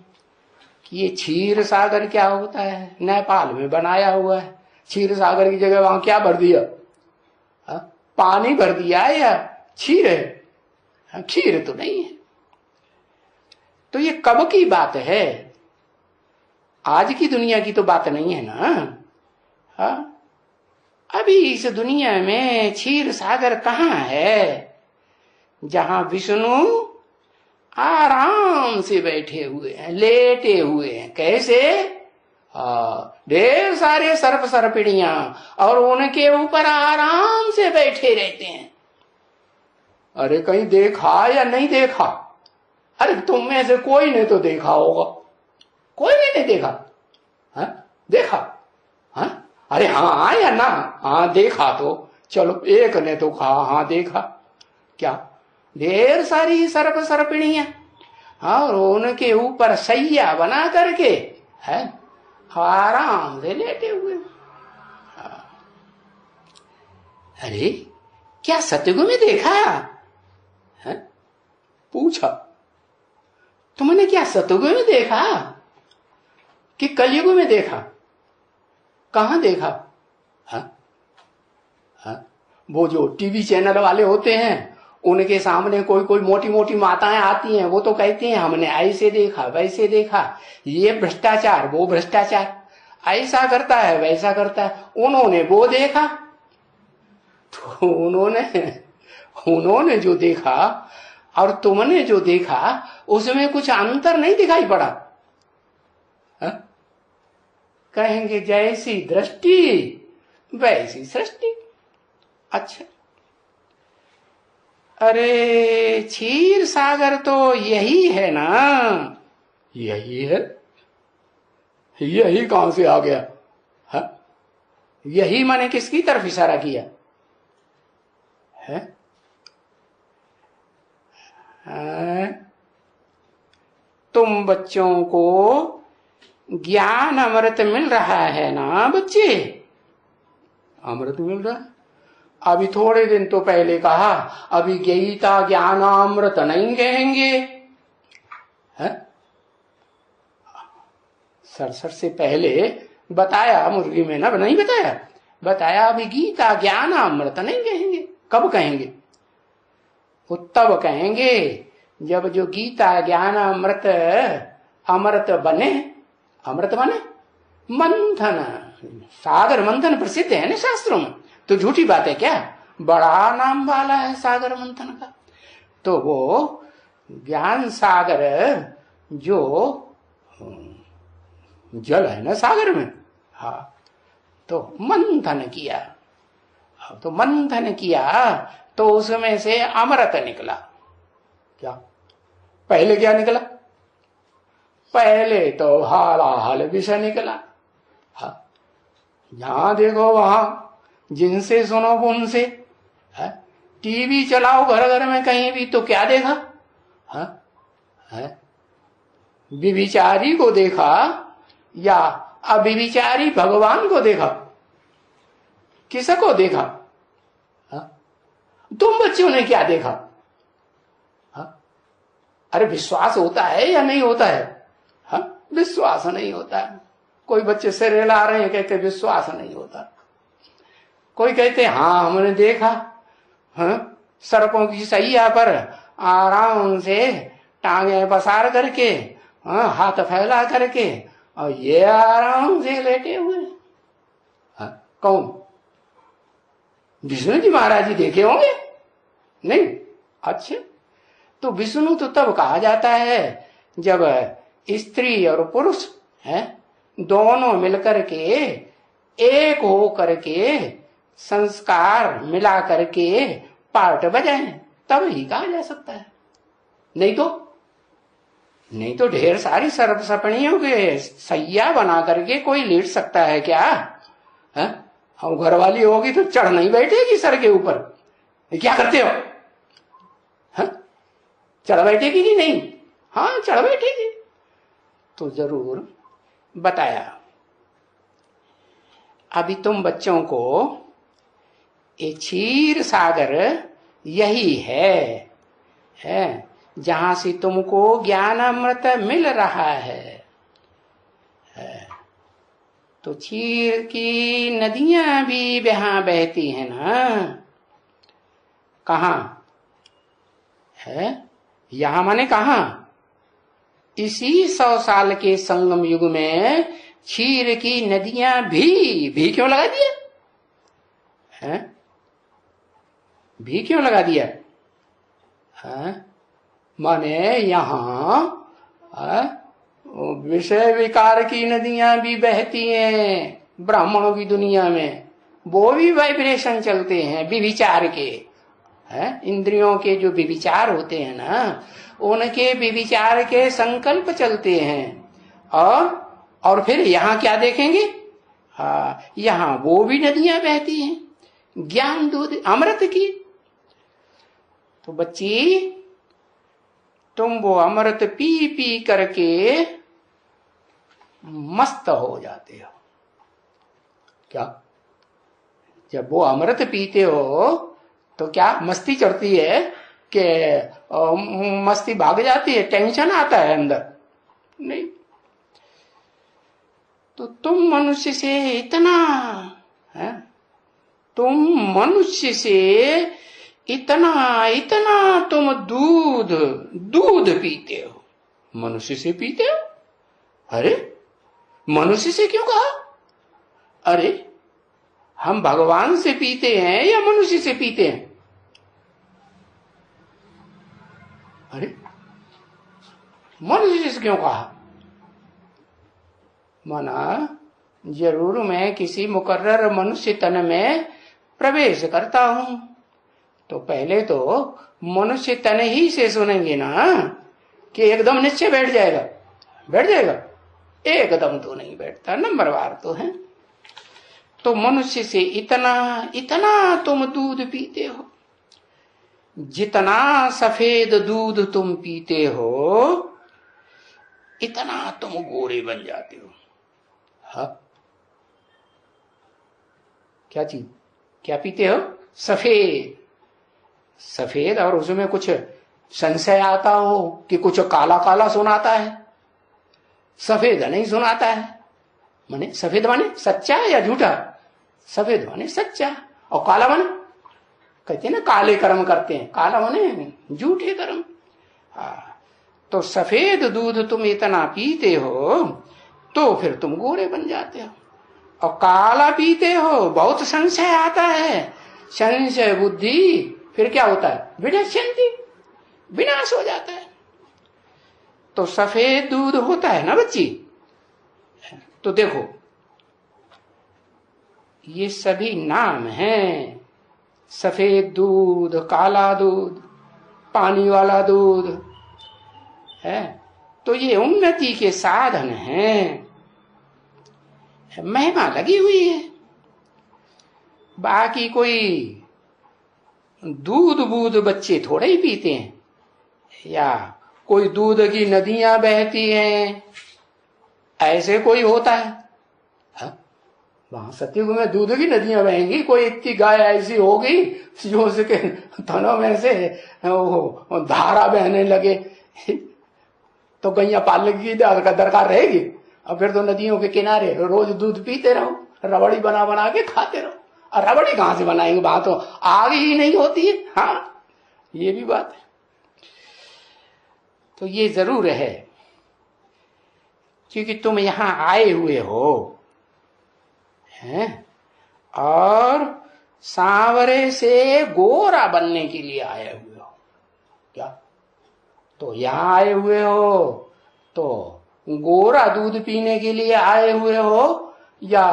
Speaker 1: कि ये क्षीर सागर क्या होता है। नेपाल में बनाया हुआ है, क्षीर सागर की जगह वहां क्या भर दिया? पानी भर दिया है या क्षीर है? क्षीर तो नहीं है। तो ये कब की बात है? आज की दुनिया की तो बात नहीं है ना। अभी इस दुनिया में क्षीर सागर कहां है जहां विष्णु आराम से बैठे हुए हैं, लेटे हुए हैं। कैसे? ढेर सारे सर्प सर्पिणियां और उनके ऊपर आराम से बैठे रहते हैं। अरे कहीं देखा या नहीं देखा? अरे तुम में से कोई ने तो देखा होगा, कोई ने नहीं देखा? देखा? अरे हाँ या ना? हाँ देखा तो चलो एक ने तो कहा हाँ देखा, क्या ढेर सारी सर्प सर्पिणियां, और उनके ऊपर सैया बना करके है आराम से लेटे हुए। अरे क्या सतयुग में देखा है? पूछा तुमने क्या सतयुग में देखा कि कलयुग में देखा? कहां देखा? वो जो टीवी चैनल वाले होते हैं उनके सामने कोई कोई मोटी मोटी माताएं आती हैं, वो तो कहती हैं हमने ऐसे देखा वैसे देखा, ये भ्रष्टाचार वो भ्रष्टाचार, ऐसा करता है वैसा करता है। उन्होंने वो देखा, तो उन्होंने जो देखा और तुमने जो देखा उसमें कुछ अंतर नहीं दिखाई पड़ा। कहेंगे जैसी दृष्टि वैसी सृष्टि। अच्छा, अरे क्षीर सागर तो यही है ना? यही है। यही कहां से आ गया? है? यही माने किसकी तरफ इशारा किया है? तुम बच्चों को ज्ञान अमृत मिल रहा है ना बच्चे? अमृत मिल रहा है। अभी थोड़े दिन तो पहले कहा अभी गीता ज्ञानामृत नहीं कहेंगे, है? सरसर से पहले बताया, मुर्गी में ना नहीं बताया अभी गीता ज्ञानामृत नहीं कहेंगे। कब कहेंगे? वो तब कहेंगे जब जो गीता ज्ञानामृत अमृत बने। अमृत बने मंथन, सागर मंथन प्रसिद्ध है ना शास्त्रों में, तो झूठी बात है क्या? बड़ा नाम वाला है सागर मंथन का। तो वो ज्ञान सागर जो जल है ना सागर में, हाँ, तो मंथन किया, तो मंथन किया तो उसमें से अमृत निकला। क्या पहले क्या निकला? पहले तो हालाहाल विषय निकला। हाँ, जहां देखो वहां जिनसे सुनो उनसे, टीवी चलाओ घर घर में कहीं भी तो क्या देखा? विविचारी को देखा या अविविचारी भगवान को देखा? किसको देखा? तुम बच्चों ने क्या देखा? अरे विश्वास होता है या नहीं होता है? विश्वास नहीं होता है। कोई बच्चे सिर हिला रहे हैं, कहते विश्वास नहीं होता। कोई कहते हाँ हमने देखा, सर्पों की सैया पर आराम से टांगे पसार करके, हाथ फैला करके, और ये आराम से लेटे हुए। कौन? विष्णु जी महाराज जी देखे होंगे? नहीं। अच्छा, तो विष्णु तो तब कहा जाता है जब स्त्री और पुरुष है दोनों मिलकर के एक हो करके संस्कार मिला करके पार्ट बजाएं, तब ही कहा जा सकता है। नहीं तो ढेर सारी सर्प सपनियों के सैया बना करके कोई लेट सकता है क्या? हम घर वाली होगी तो चढ़ नहीं बैठेगी सर के ऊपर। क्या करते हो? चढ़ बैठेगी कि नहीं? हाँ, चढ़ बैठेगी। तो जरूर बताया। अभी तुम बच्चों को ये क्षीर सागर यही है जहां से तुमको ज्ञान अमृत मिल रहा है। तो क्षीर की नदियां भी यहाँ बहती हैं ना? कहाँ है? यहां माने कहाँ? इसी 100 साल के संगम युग में क्षीर की नदियां भी क्यों लगा दिया है? भी क्यों लगा दिया है? माने यहां विषय विकार की नदियां भी बहती हैं ब्राह्मणों की दुनिया में। वो भी वाइब्रेशन चलते हैं विविचार के, इंद्रियों के जो विविचार होते हैं ना, उनके विविचार के संकल्प चलते हैं। और फिर यहाँ क्या देखेंगे? यहाँ वो भी नदियां बहती हैं। ज्ञान दूध अमृत की। तो बच्ची तुम वो अमृत पी पी करके मस्त हो जाते हो। क्या जब वो अमृत पीते हो तो क्या मस्ती चढ़ती है कि मस्ती भाग जाती है, टेंशन आता है अंदर? नहीं। तो तुम मनुष्य से इतना है, तुम मनुष्य से इतना इतना तुम दूध दूध पीते हो, मनुष्य से पीते हो। अरे मनुष्य से क्यों कहा? अरे हम भगवान से पीते हैं या मनुष्य से पीते हैं? अरे मनुष्य से क्यों कहा? माना जरूर मैं किसी मुकर्रर मनुष्य तन में प्रवेश करता हूं तो पहले तो मनुष्य तन ही से सुनेंगे ना कि एकदम निश्चय बैठ जाएगा। बैठ जाएगा? एकदम तो नहीं बैठता, नंबरवार तो है। तो मनुष्य से इतना इतना तुम दूध पीते हो, जितना सफेद दूध तुम पीते हो इतना तुम गोरे बन जाते हो। हाँ क्या चीज, क्या पीते हो? सफेद। सफेद और उसमें कुछ संशय आता हो कि कुछ काला काला सुनाता है? सफेद नहीं सुनाता है। माने सफेद माने सच्चा या झूठा? सफेद माने सच्चा। और काला माने कहते हैं ना काले कर्म करते हैं, काला माने झूठे कर्म। तो सफेद दूध तुम इतना पीते हो तो फिर तुम गोरे बन जाते हो। और काला पीते हो बहुत संशय आता है, संशय बुद्धि फिर क्या होता है? विनश्यन्ति, विनाश हो जाता है। तो सफेद दूध होता है ना बच्ची। तो देखो ये सभी नाम हैं, सफेद दूध, काला दूध, पानी वाला दूध है। तो ये उन्नति के साधन हैं, महिमा लगी हुई है। बाकी कोई दूध बूध बच्चे थोड़े ही पीते हैं, या कोई दूध की नदियां बहती हैं ऐसे कोई होता है? वहां सतयुग में दूध की नदियां बहेंगी? कोई इतनी गाय ऐसी होगी जो उसके थनों में से वो धारा बहने लगे तो गैया पालने की दरकार रहेगी? और फिर तो नदियों के किनारे रोज दूध पीते रहो, रबड़ी बना बना के खाते रहो। और रबड़ी कहां से बनाएंगे? वहां तो आग ही नहीं होती है। हाँ ये भी बात है। तो ये जरूर है क्योंकि तुम यहां आए हुए हो हैं, और सांवरे से गोरा बनने के लिए आए हुए हो। क्या? तो यहां आए हुए हो तो गोरा दूध पीने के लिए आए हुए हो या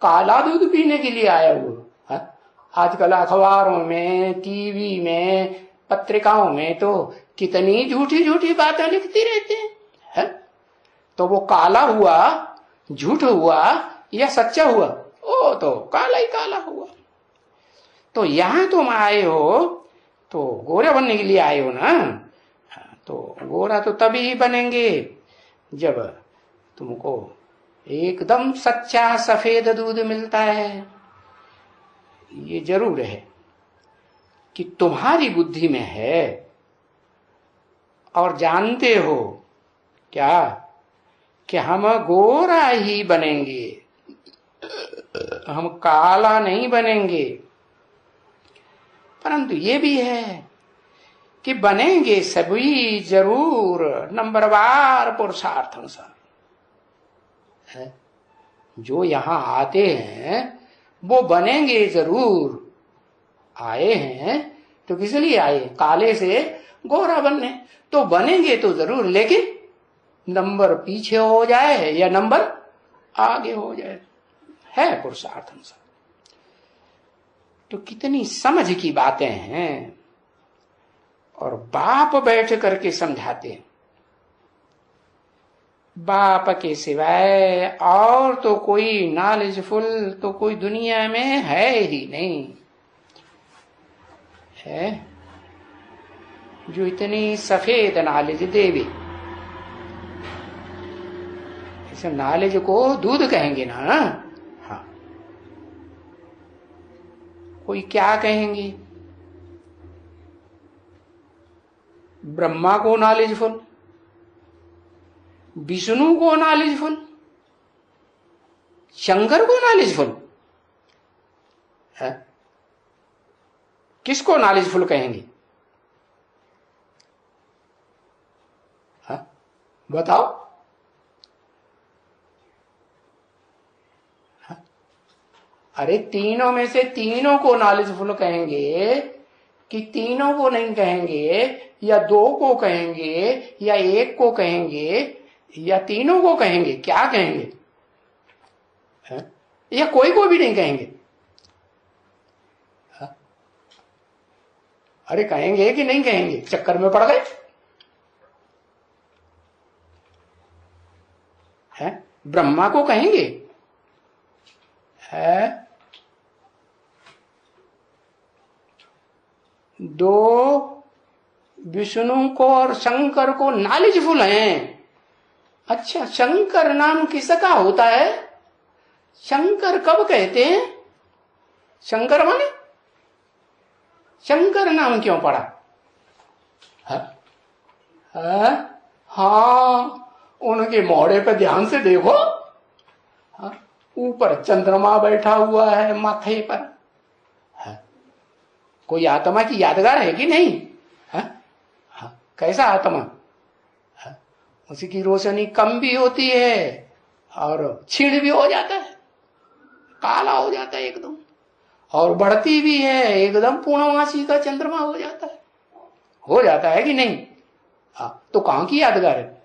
Speaker 1: काला दूध पीने के लिए आए हुए हो? आजकल अखबारों में, टीवी में, पत्रिकाओं में तो कितनी झूठी झूठी बातें लिखती रहते हैं, है? तो वो काला हुआ, झूठ हुआ या सच्चा हुआ? ओ तो काला ही काला हुआ। तो यहां तुम आए हो तो गोरा बनने के लिए आए हो ना। तो गोरा तो तभी ही बनेंगे जब तुमको एकदम सच्चा सफेद दूध मिलता है। ये जरूर है कि तुम्हारी बुद्धि में है और जानते हो क्या कि हम गोरा ही बनेंगे, हम काला नहीं बनेंगे। परंतु ये भी है कि बनेंगे सभी जरूर नंबरवार पुरुषार्थानुसार। जो यहां आते हैं वो बनेंगे जरूर। आए हैं तो किस लिए आए? काले से गोरा बनने। तो बनेंगे तो जरूर, लेकिन नंबर पीछे हो जाए या नंबर आगे हो जाए, है पुरुषार्थ अनुसार। तो कितनी समझ की बातें हैं, और बाप बैठ करके समझाते हैं। बाप के सिवाय और तो कोई नॉलेजफुल तो कोई दुनिया में है ही नहीं। है जो इतनी सफेद नॉलेज देवे। इस नॉलेज को दूध कहेंगे ना। हाँ, कोई क्या कहेंगे? ब्रह्मा को नॉलेजफुल, विष्णु को नॉलेजफुल, शंकर को नॉलेजफुल है। किसको नॉलेजफुल कहेंगे? हाँ? बताओ। हाँ? अरे तीनों में से तीनों को नॉलेजफुल कहेंगे कि तीनों को नहीं कहेंगे, या दो को कहेंगे, या एक को कहेंगे, या तीनों को कहेंगे? क्या कहेंगे? है? या कोई को भी नहीं कहेंगे? है? अरे कहेंगे कि नहीं कहेंगे? चक्कर में पड़ गए हैं? ब्रह्मा को कहेंगे है, दो विष्णु को और शंकर को नॉलेजफुल हैं। अच्छा, शंकर नाम किसका होता है? शंकर कब कहते हैं? शंकर माने शंकर नाम क्यों पड़ा? हाँ, उनके मोड़े पे ध्यान से देखो। ऊपर चंद्रमा बैठा हुआ है माथे पर। कोई आत्मा की यादगार है कि नहीं? कैसा आत्मा? उसकी रोशनी कम भी होती है और छीड़ भी हो जाता है, काला हो जाता है एकदम, और बढ़ती भी है, एकदम पूर्णमासी का चंद्रमा हो जाता है कि नहीं? तो कहां की यादगार है?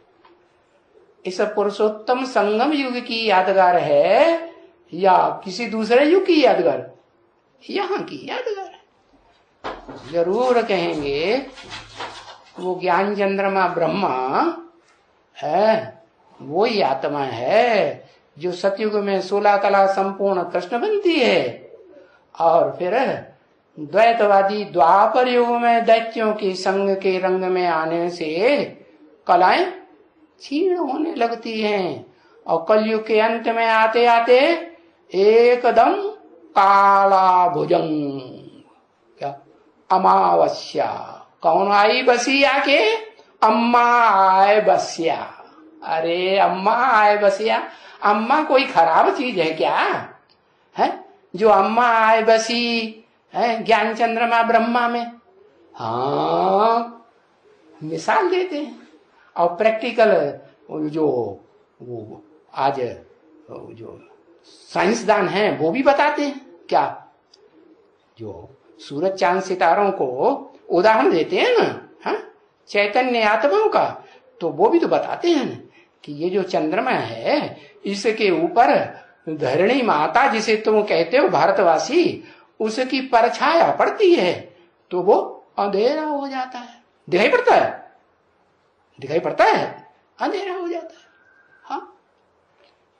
Speaker 1: इस पुरुषोत्तम संगम युग की यादगार है या किसी दूसरे युग की यादगार? यहां की यादगार है। जरूर कहेंगे वो ज्ञान चंद्रमा ब्रह्मा है, वो ही आत्मा है जो सतयुग में 16 कला संपूर्ण कृष्ण बनती है, और फिर द्वैतवादी द्वापर युग में दैत्यों के संग के रंग में आने से कलाएं क्षीण होने लगती हैं, और कलयुग के अंत में आते आते एकदम काला भुजंग, क्या अमावस्या। कौन आई बसी आके? अम्मा आए बसिया। अरे अम्मा आए बसिया, अम्मा कोई खराब चीज है क्या? है जो अम्मा आए बसी है ज्ञान चंद्रमा ब्रह्मा में? हाँ, मिसाल देते हैं। और प्रैक्टिकल जो वो आज जो साइंसदान हैं वो भी बताते हैं। क्या? जो सूरज चांद सितारों को उदाहरण देते हैं ना, हाँ, चैतन्य आत्माओं का, तो वो भी तो बताते हैं ना कि ये जो चंद्रमा है इसके ऊपर धरणी माता जिसे तुम कहते हो भारतवासी, उसकी परछाया पड़ती है तो वो अंधेरा हो जाता है। दिखाई पड़ता है? दिखाई पड़ता है, अंधेरा हो जाता है। हाँ,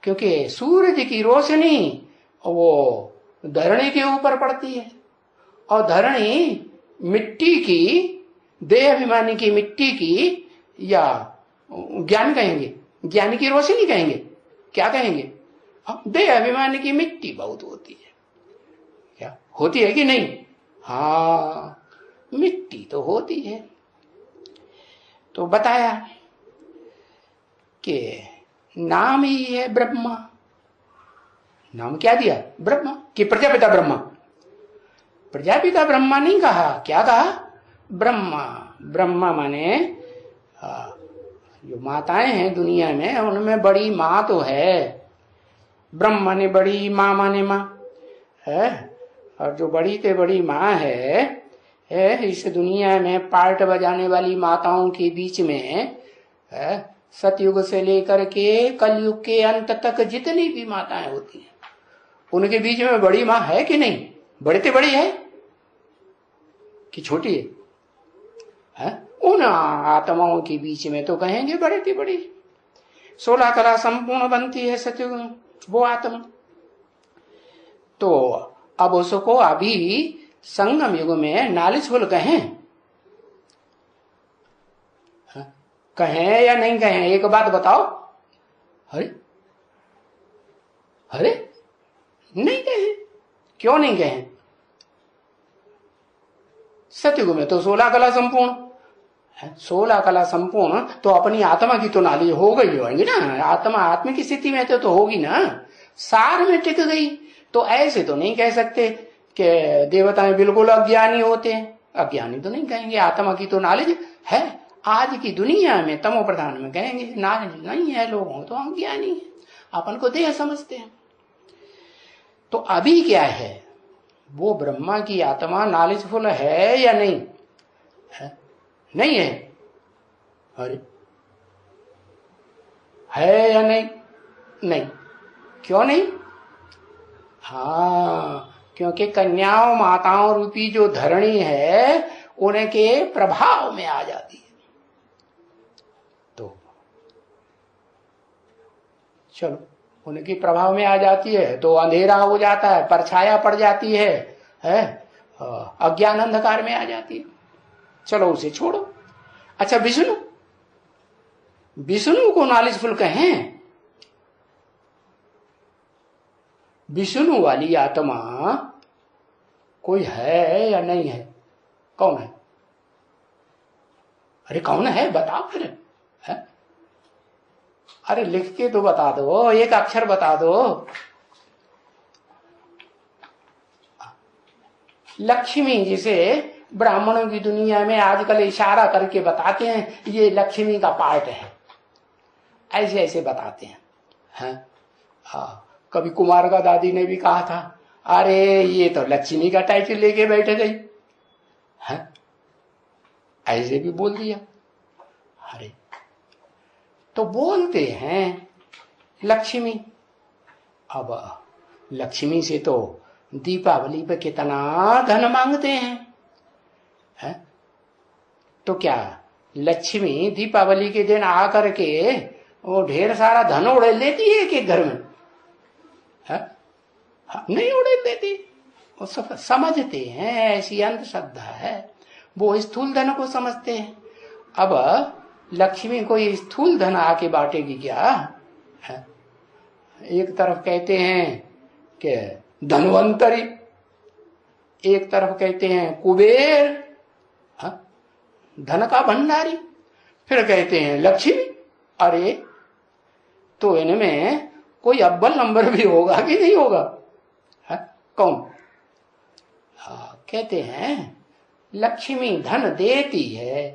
Speaker 1: क्योंकि सूरज की रोशनी वो धरणी के ऊपर पड़ती है, और धरणी मिट्टी की, देह अभिमानी की मिट्टी की, या ज्ञान कहेंगे, ज्ञान की रोशनी कहेंगे, क्या कहेंगे? देह अभिमानी की मिट्टी बहुत होती है। क्या होती है कि नहीं? हाँ, मिट्टी तो होती है। तो बताया कि नाम ही है ब्रह्मा। नाम क्या दिया? ब्रह्मा। कि प्रजापिता ब्रह्मा? प्रजापिता ब्रह्मा नहीं कहा, क्या कहा? ब्रह्मा। ब्रह्मा माने जो माताएं हैं दुनिया में उनमें बड़ी माँ तो है। ब्रह्म माने बड़ी, माँ माने माँ है, और जो बड़ी से बड़ी माँ है इस दुनिया में पार्ट बजाने वाली माताओं के बीच में सतयुग से लेकर के कलयुग के अंत तक जितनी भी माताएं होती हैं उनके बीच में बड़ी माँ है कि नहीं? बड़ी से बड़ी है कि छोटी है? उन आत्माओं के बीच में तो कहेंगे बड़ी से बड़ी। 16 कला संपूर्ण बनती है सतयुग में वो आत्मा। तो अब उसको अभी संगम युग में नॉलेजफुल कहें? कहें या नहीं कहें? एक बात बताओ। अरे अरे नहीं कहें। क्यों नहीं कहें? सतयुग में तो 16 कला संपूर्ण, 16 कला संपूर्ण, तो अपनी आत्मा की तो नॉलेज हो गई होगी ना। आत्मा की स्थिति में तो होगी ना, सार में टिक गई। तो ऐसे तो नहीं कह सकते कि देवताएं बिल्कुल अज्ञानी होते हैं। अज्ञानी तो नहीं कहेंगे, आत्मा की तो नॉलेज है। आज की दुनिया में तमो प्रधान में कहेंगे नॉलेज नहीं है लोगों, तो अज्ञानी है, अपन को देह समझते हैं। तो अभी क्या है, वो ब्रह्मा की आत्मा नॉलेजफुल है या नहीं है? नहीं है। अरे है या नहीं? नहीं। क्यों नहीं? हाँ, क्योंकि कन्याओं माताओं रूपी जो धरणी है उनके प्रभाव में आ जाती है। तो चलो, उनके प्रभाव में आ जाती है तो अंधेरा हो जाता है, परछाया पड़ जाती है, अज्ञान अंधकार में आ जाती है। चलो उसे छोड़ो। अच्छा, विष्णु, विष्णु को नॉलेजफुल कहें? विष्णु वाली आत्मा कोई है या नहीं है? कौन है? अरे कौन है बताओ फिर। है? अरे लिख के तो बता दो, एक अक्षर बता दो। लक्ष्मी, जिसे ब्राह्मणों की दुनिया में आजकल इशारा करके बताते हैं ये लक्ष्मी का पार्ट है, ऐसे ऐसे बताते हैं। हाँ, कभी कुमार का दादी ने भी कहा था, अरे ये तो लक्ष्मी का टाइटल लेके बैठे गई है, ऐसे भी बोल दिया। अरे तो बोलते हैं लक्ष्मी। अब लक्ष्मी से तो दीपावली पे कितना धन मांगते हैं, है? तो क्या लक्ष्मी दीपावली के दिन आकर के वो ढेर सारा धन उड़ेल लेती है कि घर में? है? नहीं उड़ेल देती। वो सब समझते हैं, ऐसी अंधश्रद्धा है, वो स्थूल धन को समझते हैं। अब लक्ष्मी कोई स्थूल धन आके बांटेगी क्या? है? एक तरफ कहते हैं कि धनवंतरी, एक तरफ कहते हैं कुबेर, धन का भंडारी, फिर कहते हैं लक्ष्मी। अरे तो इनमें कोई अव्वल नंबर भी होगा कि नहीं होगा? है? कौन? कहते हैं लक्ष्मी धन देती है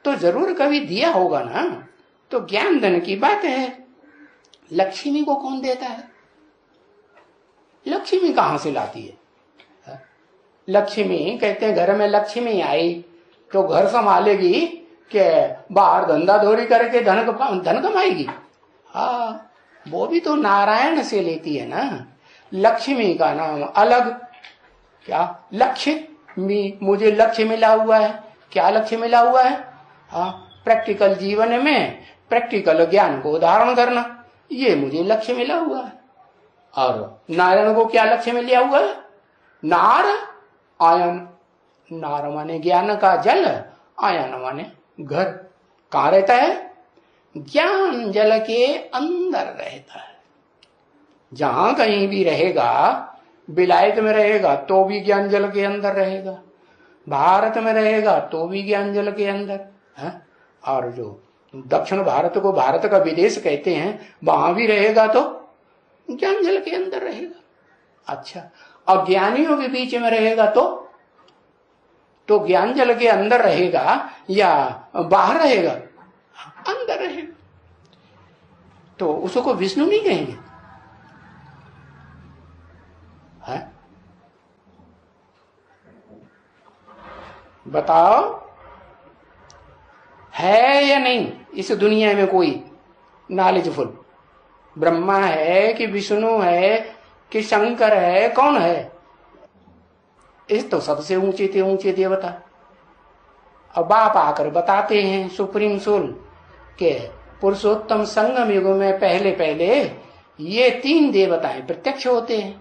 Speaker 1: तो जरूर कभी दिया होगा ना, तो ज्ञान धन की बात है। लक्ष्मी को कौन देता है? लक्ष्मी कहां से लाती है? लक्ष्मी कहते हैं घर में लक्ष्मी आई तो घर संभालेगी कि बाहर धंधा धोरी करके धन कमाएगी? हाँ, वो भी तो नारायण से लेती है ना। लक्ष्मी का नाम अलग। क्या लक्ष्य? मुझे लक्ष्य मिला हुआ है। क्या लक्ष्य मिला हुआ है? हाँ, प्रैक्टिकल जीवन में प्रैक्टिकल ज्ञान को धारण करना, ये मुझे लक्ष्य मिला हुआ है। और नारायण को क्या लक्ष्य मिला हुआ है? नार आयन। नार माने ज्ञान का जल, आयन माने घर। कहाँ रहता है? ज्ञान जल के अंदर रहता है। जहां कहीं भी रहेगा, विलायत में रहेगा तो भी ज्ञान जल के अंदर रहेगा, भारत में रहेगा तो भी ज्ञान जल के अंदर है। और जो दक्षिण भारत को भारत का विदेश कहते हैं, वहां भी रहेगा तो ज्ञान जल के अंदर रहेगा। अच्छा, अज्ञानियों के बीच में रहेगा तो ज्ञान जल के अंदर रहेगा या बाहर रहेगा? अंदर रहेगा। तो उसको विष्णु नहीं कहेंगे? है? बताओ, है या नहीं इस दुनिया में कोई नॉलेजफुल? ब्रह्मा है कि विष्णु है कि शंकर है? कौन है? इस तो सबसे ऊंचे देवता। अब बाप आकर बताते हैं सुप्रीम सोल के पुरुषोत्तम संगम युग में पहले पहले ये 3 देवताएं प्रत्यक्ष होते हैं,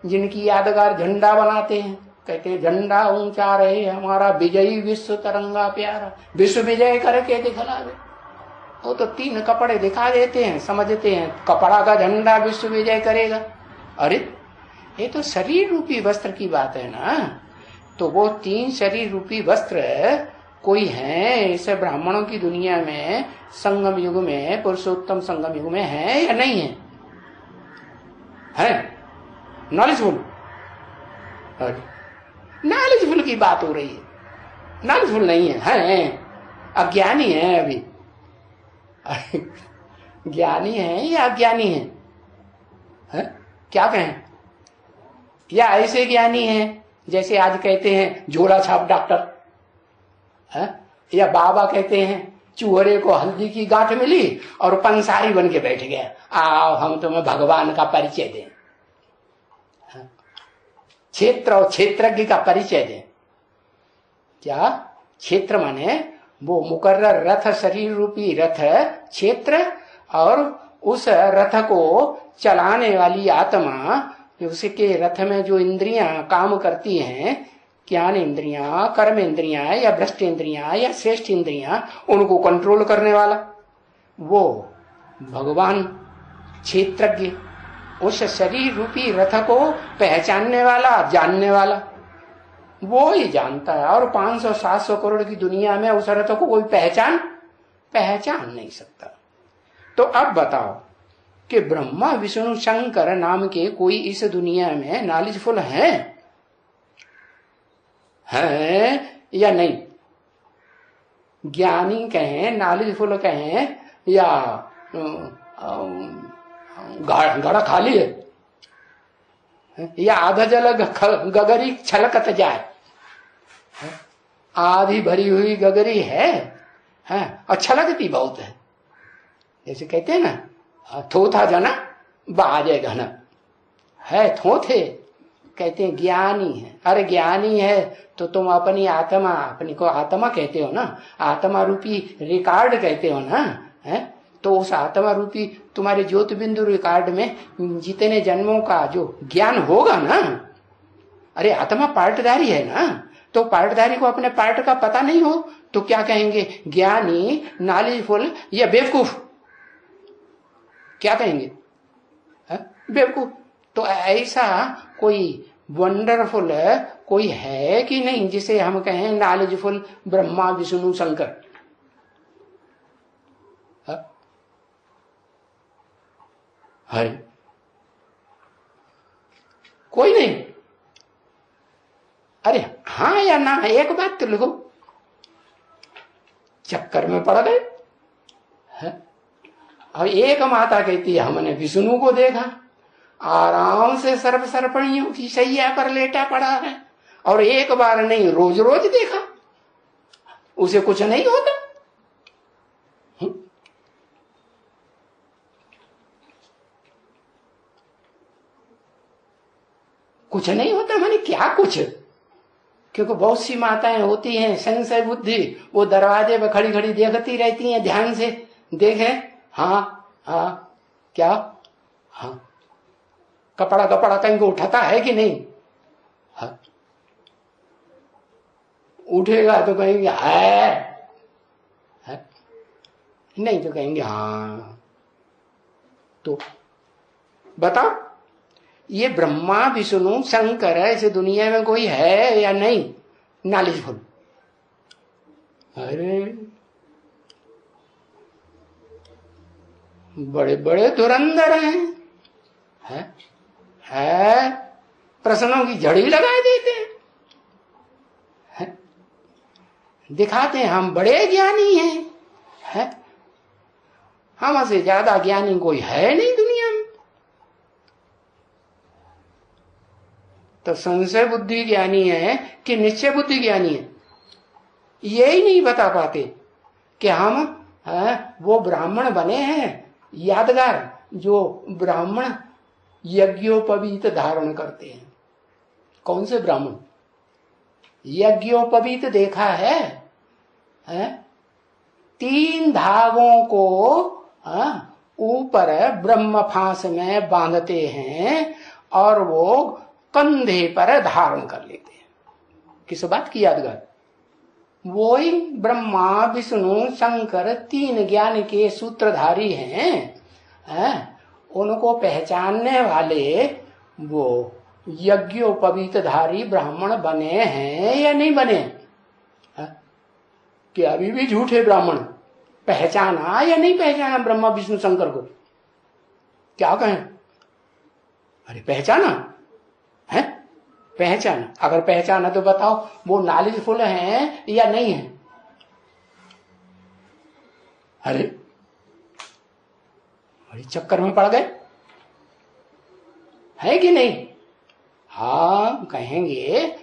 Speaker 1: जिनकी यादगार झंडा बनाते हैं। कहते झंडा ऊंचा रहे हमारा, विजयी विश्व तरंगा प्यारा, विश्व विजय करके दिखला दे। वो तो 3 कपड़े दिखा देते हैं, समझते हैं कपड़ा का झंडा विश्व विजय करेगा। अरे ये तो शरीर रूपी वस्त्र की बात है ना। तो वो 3 शरीर रूपी वस्त्र कोई है ऐसे ब्राह्मणों की दुनिया में, संगम युग में, पुरुषोत्तम संगम युग में है या नहीं है? है नॉलेजफुल? नॉलेजफुल की बात हो रही है, नॉलेजफुल नहीं है, अज्ञानी है अभी। ज्ञानी है या अज्ञानी है? क्या कहें? या ऐसे ज्ञानी है जैसे आज कहते हैं झोला छाप डॉक्टर है, या बाबा कहते हैं चूहरे को हल्दी की गांठ मिली और पंसारी बन के बैठ गया, आओ हम तुम्हें भगवान का परिचय दें, क्षेत्र और क्षेत्रज्ञ का परिचय दें। क्या क्षेत्र माने वो मुकर्रर रथ, शरीर रूपी रथ क्षेत्र, और उस रथ को चलाने वाली आत्मा, उसके रथ में जो इंद्रियां काम करती हैं, ज्ञान इंद्रियां, कर्म इंद्रियां या भ्रष्ट इंद्रियां या श्रेष्ठ इंद्रियां, उनको कंट्रोल करने वाला वो भगवान क्षेत्रज्ञ, उस शरीर रूपी रथ को पहचानने वाला, जानने वाला वो ही जानता है। और 500-700 करोड़ की दुनिया में उस रथ को कोई पहचान नहीं सकता। तो अब बताओ कि ब्रह्मा विष्णु शंकर नाम के कोई इस दुनिया में नॉलेजफुल है या नहीं? ज्ञानी कहें, नॉलेजफुल कहें, या घड़ा खाली है, या आधा जल गगरी छलकत जाए, आधी भरी हुई गगरी है और छलकती बहुत है। जैसे कहते हैं ना थोथा जना बाजे घना है, थोथे कहते हैं ज्ञानी है। अरे ज्ञानी है तो तुम अपनी आत्मा, अपनी को आत्मा कहते हो ना, आत्मा रूपी रिकॉर्ड कहते हो ना, है तो उस आत्मा रूपी तुम्हारे ज्योति बिंदु रिकॉर्ड में जितने जन्मों का जो ज्ञान होगा ना, अरे आत्मा पार्टधारी है ना, तो पार्टधारी को अपने पार्ट का पता नहीं हो तो क्या कहेंगे? ज्ञानी, नॉलेजफुल या बेवकूफ? क्या कहेंगे? बेवकूफ। तो ऐसा कोई वंडरफुल कोई है कि नहीं जिसे हम कहें नॉलेजफुल ब्रह्मा विष्णु शंकर? है कोई नहीं? अरे हाँ या ना, एक बात तो लिखो। चक्कर में पड़ गए। और एक माता कहती है हमने विष्णु को देखा, आराम से सर्प सर्पणियों की शैया पर लेटा पड़ा है, और एक बार नहीं रोज रोज देखा, उसे कुछ नहीं होता। कुछ नहीं होता माने क्या कुछ? क्योंकि बहुत सी माताएं होती हैं संशय बुद्धि, वो दरवाजे पर खड़ी खड़ी देखती रहती हैं, ध्यान से देखें, हाँ क्या, हाँ कपड़ा कहीं को उठाता है कि नहीं? हाँ उठेगा तो कहेंगे है, नहीं तो कहेंगे हाँ। तो बताओ ये ब्रह्मा विष्णु शंकर इस दुनिया में कोई है या नहीं नॉलेजफुल? अरे बड़े बड़े धुरंधर हैं, है प्रश्नों की झड़ी लगा देते हैं, दिखाते हैं हम बड़े ज्ञानी हैं, हमसे ज्यादा ज्ञानी कोई है नहीं दुनिया में। तो संशय बुद्धि ज्ञानी है कि निश्चय बुद्धि ज्ञानी है, यही नहीं बता पाते कि हम वो ब्राह्मण बने हैं यादगार जो ब्राह्मण यज्ञोपवीत धारण करते हैं। कौन से ब्राह्मण? यज्ञोपवीत देखा है? 3 धागों को ऊपर ब्रह्म फांस में बांधते हैं और वो कंधे पर धारण कर लेते हैं। किस बात की यादगार? वो ही ब्रह्मा विष्णु शंकर तीन ज्ञान के सूत्रधारी हैं, उनको पहचानने वाले वो यज्ञोपवीतधारी ब्राह्मण बने हैं या नहीं बने? कि अभी भी झूठे ब्राह्मण? पहचाना या नहीं पहचाना ब्रह्मा विष्णु शंकर को? क्या कहें? अरे पहचाना है, पहचाना। अगर पहचाना तो बताओ वो नॉलेजफुल हैं या नहीं है? अरे चक्कर में पड़ गए है कि नहीं? हाँ कहेंगे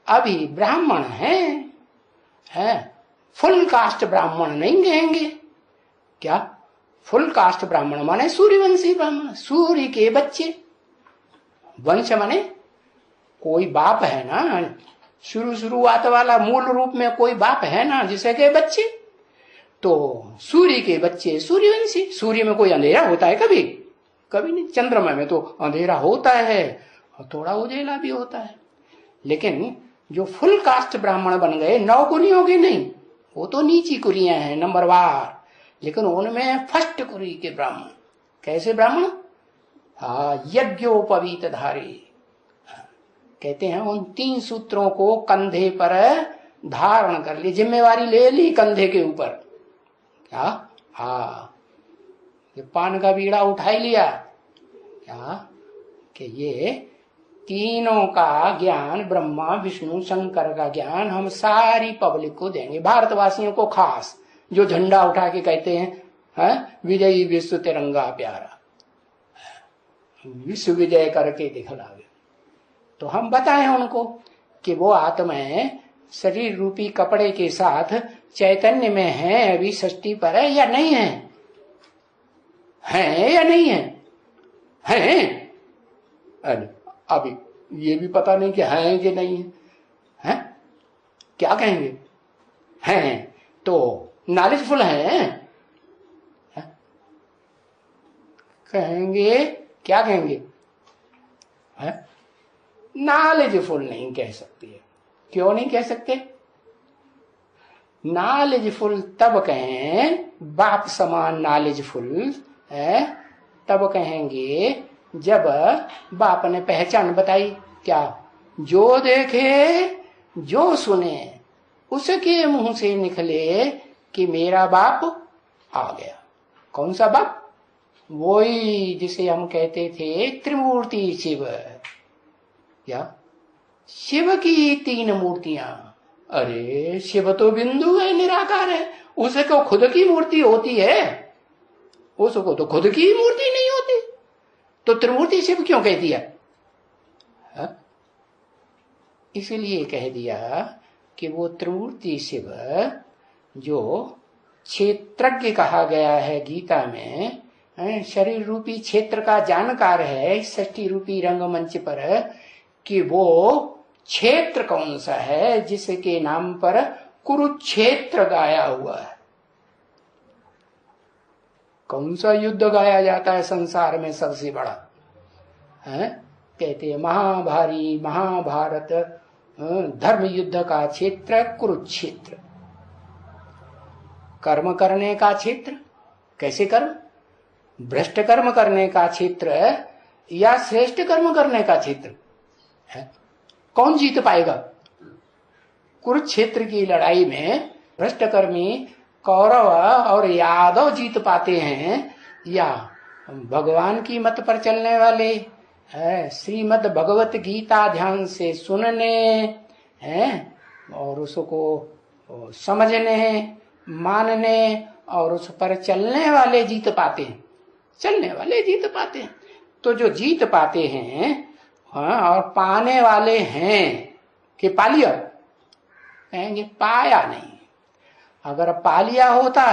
Speaker 1: अभी ब्राह्मण है, फुल कास्ट ब्राह्मण नहीं कहेंगे। क्या फुल कास्ट ब्राह्मण माने सूर्यवंशी ब्राह्मण, सूर्य के बच्चे। वंश माने कोई बाप है ना, शुरुआत वाला मूल रूप में कोई बाप है ना जिसे के बच्चे। तो सूर्य के बच्चे सूर्यवंशी। सूर्य में कोई अंधेरा होता है कभी? कभी नहीं। चंद्रमा में तो अंधेरा होता है और थोड़ा उजेला भी होता है। लेकिन जो फुल कास्ट ब्राह्मण बन गए, 9 कुरियों के नहीं, वो तो नीची कुरियां हैं नंबरवार, लेकिन उनमें फर्स्ट कुरी के ब्राह्मण। कैसे ब्राह्मण? यज्ञोपवीत धारी। कहते हैं उन 3 सूत्रों को कंधे पर धारण कर ली, जिम्मेवारी ले ली कंधे के ऊपर। क्या? ये पान का बीड़ा उठा लिया क्या कि ये तीनों का ज्ञान, ब्रह्मा विष्णु शंकर का ज्ञान हम सारी पब्लिक को देंगे, भारतवासियों को खास, जो झंडा उठा के कहते हैं विजयी विश्व तिरंगा प्यारा, विश्व विजय करके दिखलावे। तो हम बताएं उनको कि वो आत्माएं शरीर रूपी कपड़े के साथ चैतन्य में है, अभी षष्ठी पर है या नहीं है? हैं या नहीं है? हैं? अरे अभी ये भी पता नहीं कि हैं कि नहीं है, हैं? क्या कहेंगे? हैं तो नॉलेजफुल हैं कहेंगे, क्या कहेंगे? नॉलेजफुल नहीं कह सकते। क्यों नहीं कह सकते? नॉलेजफुल तब कहें, बाप समान नॉलेजफुल है तब कहेंगे जब बाप ने पहचान बताई। क्या? जो देखे जो सुने उसके मुंह से निकले कि मेरा बाप आ गया। कौन सा बाप? वही जिसे हम कहते थे त्रिमूर्ति शिव। क्या? शिव की 3 मूर्तियां। अरे शिव तो बिंदु है, निराकार है, उसको खुद की मूर्ति होती है, उसको तो खुद की मूर्ति नहीं होती, तो त्रिमूर्ति शिव क्यों कह दिया? इसलिए कह दिया कि वो त्रिमूर्ति शिव जो क्षेत्रज्ञ कहा गया है गीता में, शरीर रूपी क्षेत्र का जानकार है षष्ठी रूपी रंगमंच पर, कि वो क्षेत्र कौन सा है जिसके नाम पर कुरुक्षेत्र गाया हुआ है। कौन सा युद्ध गाया जाता है संसार में सबसे बड़ा? कहते हैं महाभारी महाभारत धर्म युद्ध का क्षेत्र कुरुक्षेत्र। कर्म करने का क्षेत्र, कैसे कर्म? भ्रष्ट कर्म करने का क्षेत्र या श्रेष्ठ कर्म करने का क्षेत्र है? कौन जीत पाएगा? कुरुक्षेत्र की लड़ाई में भ्रष्ट कर्मी कौरव और यादव जीत पाते हैं या भगवान की मत पर चलने वाले श्रीमद् भगवत गीता ध्यान से सुनने और उसको समझने मानने और उस पर चलने वाले जीत पाते हैं। चलने वाले जीत पाते हैं। तो जो जीत पाते हैं और पाने वाले हैं कि पा लिया, कहेंगे पाया नहीं। अगर पा लिया होता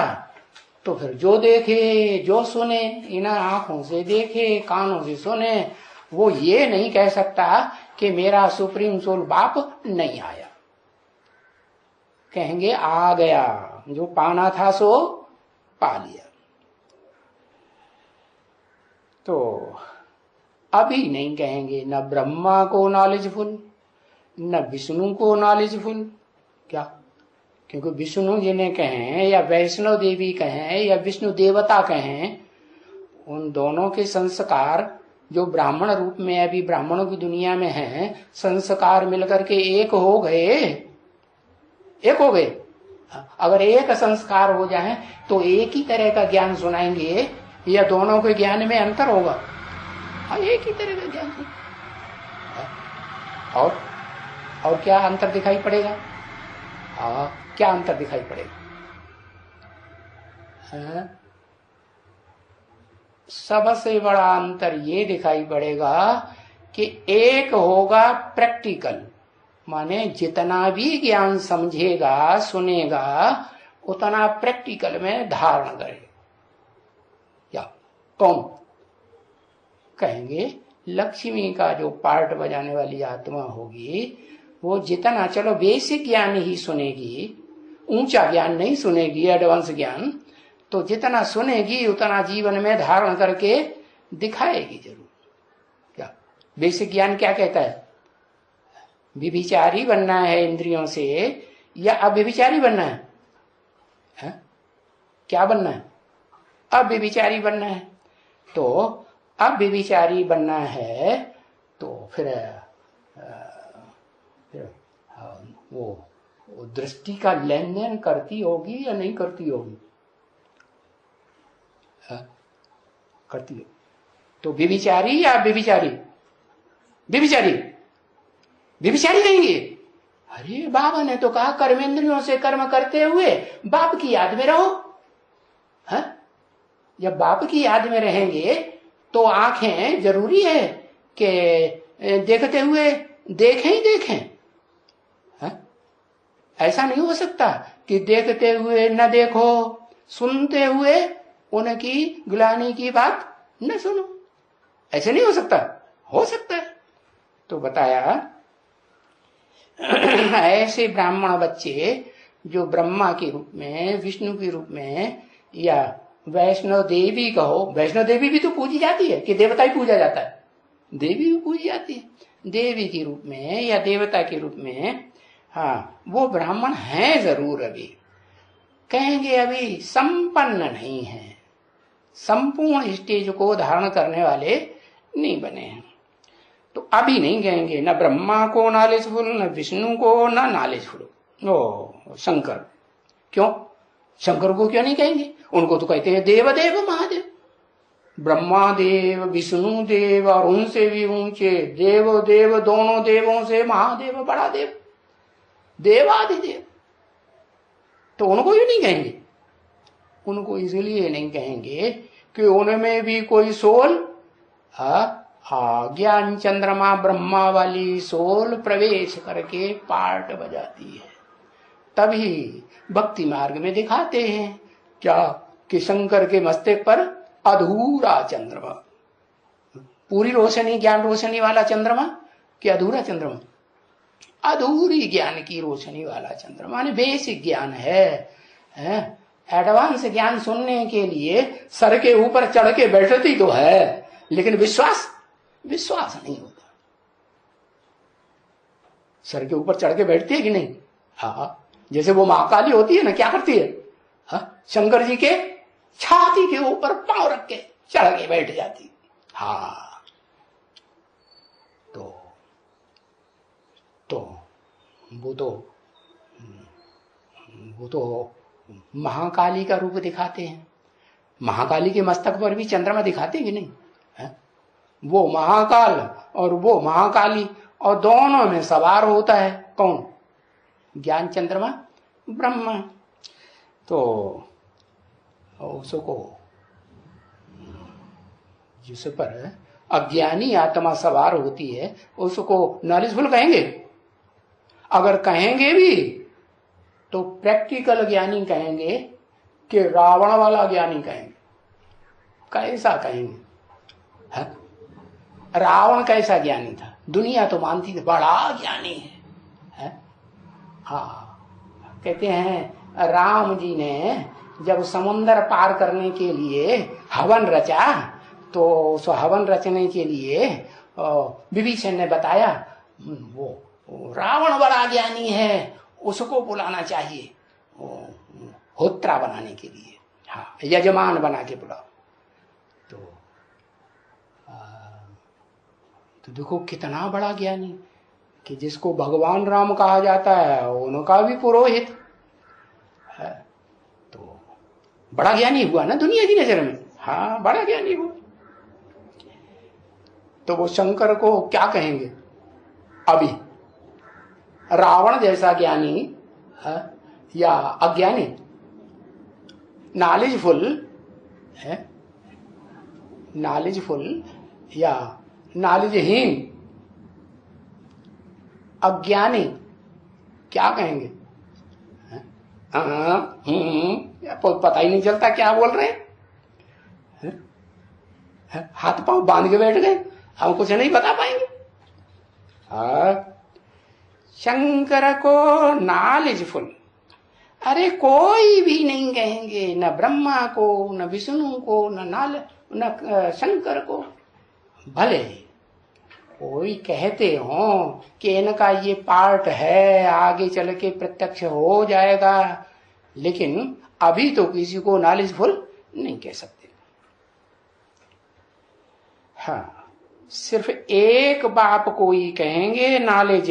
Speaker 1: तो फिर जो देखे जो सुने, इन आंखों से देखे कानों से सुने, वो ये नहीं कह सकता कि मेरा सुप्रीम सोल बाप नहीं आया। कहेंगे आ गया, जो पाना था सो पा लिया। तो अभी नहीं कहेंगे न ब्रह्मा को नॉलेजफुल, न विष्णु को नॉलेजफुल। क्या? क्योंकि विष्णु जिन्हें कहें या वैष्णव देवी कहें या विष्णु देवता कहें, उन दोनों के संस्कार जो ब्राह्मण रूप में अभी ब्राह्मणों की दुनिया में हैं, संस्कार मिलकर के एक हो गए। अगर एक संस्कार हो जाए तो एक ही तरह का ज्ञान सुनाएंगे या दोनों के ज्ञान में अंतर होगा? एक ही तरह का ज्ञान। और क्या अंतर दिखाई पड़ेगा? क्या अंतर दिखाई पड़ेगा? सबसे बड़ा अंतर ये दिखाई पड़ेगा कि एक होगा प्रैक्टिकल, माने जितना भी ज्ञान समझेगा सुनेगा उतना प्रैक्टिकल में धारण करेगा। या कौन? कहेंगे लक्ष्मी का जो पार्ट बजाने वाली आत्मा होगी वो जितना, चलो बेसिक ज्ञान ही सुनेगी, ऊंचा ज्ञान नहीं सुनेगी, एडवांस ज्ञान, तो जितना सुनेगी उतना जीवन में धारण करके दिखाएगी जरूर। क्या बेसिक ज्ञान क्या कहता है? व्यभिचारी बनना है इंद्रियों से या अव्यभिचारी बनना है? क्या बनना है? अव्यभिचारी बनना है। तो अव्यभिचारी बनना है तो फिर वो दृष्टि का लेन देन करती होगी या नहीं करती होगी? करती है। तो व्यभिचारी या व्यभिचारी? व्यभिचारी कहेंगे। अरे बाबा ने तो कहा कर्मेंद्रियों से कर्म करते हुए बाप की याद में रहो। जब बाप की याद में रहेंगे तो आंखें जरूरी है कि देखते हुए देखें ही देखें। ऐसा नहीं हो सकता कि देखते हुए न देखो, सुनते हुए उनकी ग्लानि की बात न सुनो। ऐसे नहीं हो सकता। हो सकता है तो बताया ऐसे ब्राह्मण बच्चे जो ब्रह्मा के रूप में, विष्णु के रूप में या वैष्णव देवी कहो, वैष्णव देवी भी तो पूजी जाती है कि देवता ही पूजा जाता है? देवी भी पूजी जाती है। देवी के रूप में या देवता के रूप में, हाँ वो ब्राह्मण हैं जरूर, अभी कहेंगे अभी संपन्न नहीं है, संपूर्ण स्टेज को धारण करने वाले नहीं बने हैं। तो अभी नहीं कहेंगे न ब्रह्मा को नॉलेजफुल, न विष्णु को न नॉलेजफुल। ओ शंकर, क्यों? शंकर को क्यों नहीं कहेंगे? उनको तो कहते हैं देव देव महादेव, ब्रह्मा देव, विष्णु देव और उनसे भी ऊंचे देव देव, दोनों देवों से महादेव बड़ा देव, देवाधिदेव। तो उनको ही नहीं कहेंगे। उनको इसलिए नहीं कहेंगे कि उनमें भी कोई सोल, ज्ञान चंद्रमा ब्रह्मा वाली सोल प्रवेश करके पार्ट बजाती है। तभी भक्ति मार्ग में दिखाते हैं क्या कि शंकर के मस्तक पर अधूरा चंद्रमा, पूरी रोशनी, ज्ञान रोशनी वाला चंद्रमा कि अधूरा चंद्रमा? अधूरी ज्ञान की रोशनी वाला चंद्रमा। बेसिक ज्ञान है। एडवांस ज्ञान सुनने के लिए सर के ऊपर चढ़ के बैठती तो है, लेकिन विश्वास नहीं होता। सर के ऊपर चढ़ के बैठती है कि नहीं? हाँ, जैसे वो महाकाली होती है ना, क्या करती है? शंकर जी के छाती के ऊपर पांव रख के चढ़ के बैठ जाती। हाँ, तो वो तो महाकाली का रूप दिखाते हैं। महाकाली के मस्तक पर भी चंद्रमा दिखाते हैं कि नहीं? वो महाकाल और वो महाकाली, और दोनों में सवार होता है कौन? ज्ञान चंद्रमा ब्रह्मा। तो उसको, जिस पर अज्ञानी आत्मा सवार होती है, उसको नॉलेजफुल कहेंगे? अगर कहेंगे भी तो प्रैक्टिकल ज्ञानी कहेंगे कि रावण वाला ज्ञानी कहेंगे? कैसा कहेंगे? रावण कैसा ज्ञानी था? दुनिया तो मानती थी बड़ा ज्ञानी है। हाँ, कहते हैं राम जी ने जब समुद्र पार करने के लिए हवन रचा, तो उस हवन रचने के लिए विभीषण ने बताया वो रावण बड़ा ज्ञानी है, उसको बुलाना चाहिए होत्रा बनाने के लिए, हाँ यजमान बना के बुलाओ। तो देखो कितना बड़ा ज्ञानी, कि जिसको भगवान राम कहा जाता है उनका भी पुरोहित है, तो बड़ा ज्ञानी हुआ ना दुनिया की नजर में, हाँ बड़ा ज्ञानी हुआ। तो वो शंकर को क्या कहेंगे? अभी रावण जैसा ज्ञानी है या अज्ञानी? नॉलेजफुल है, नॉलेजफुल या नॉलेजहीन? अज्ञानी क्या कहेंगे? पता ही नहीं चलता क्या बोल रहे हैं, हाथ पांव बांध के बैठ गए, हम कुछ नहीं बता पाएंगे। शंकर को नॉलेजफुल, अरे कोई भी नहीं कहेंगे, न ब्रह्मा को, न विष्णु को, न शंकर को। भले कोई कहते हो कि इनका ये पार्ट है, आगे चल के प्रत्यक्ष हो जाएगा, लेकिन अभी तो किसी को नॉलेजफुल नहीं कह सकते। हाँ, सिर्फ एक बाप को ही कहेंगे नॉलेज,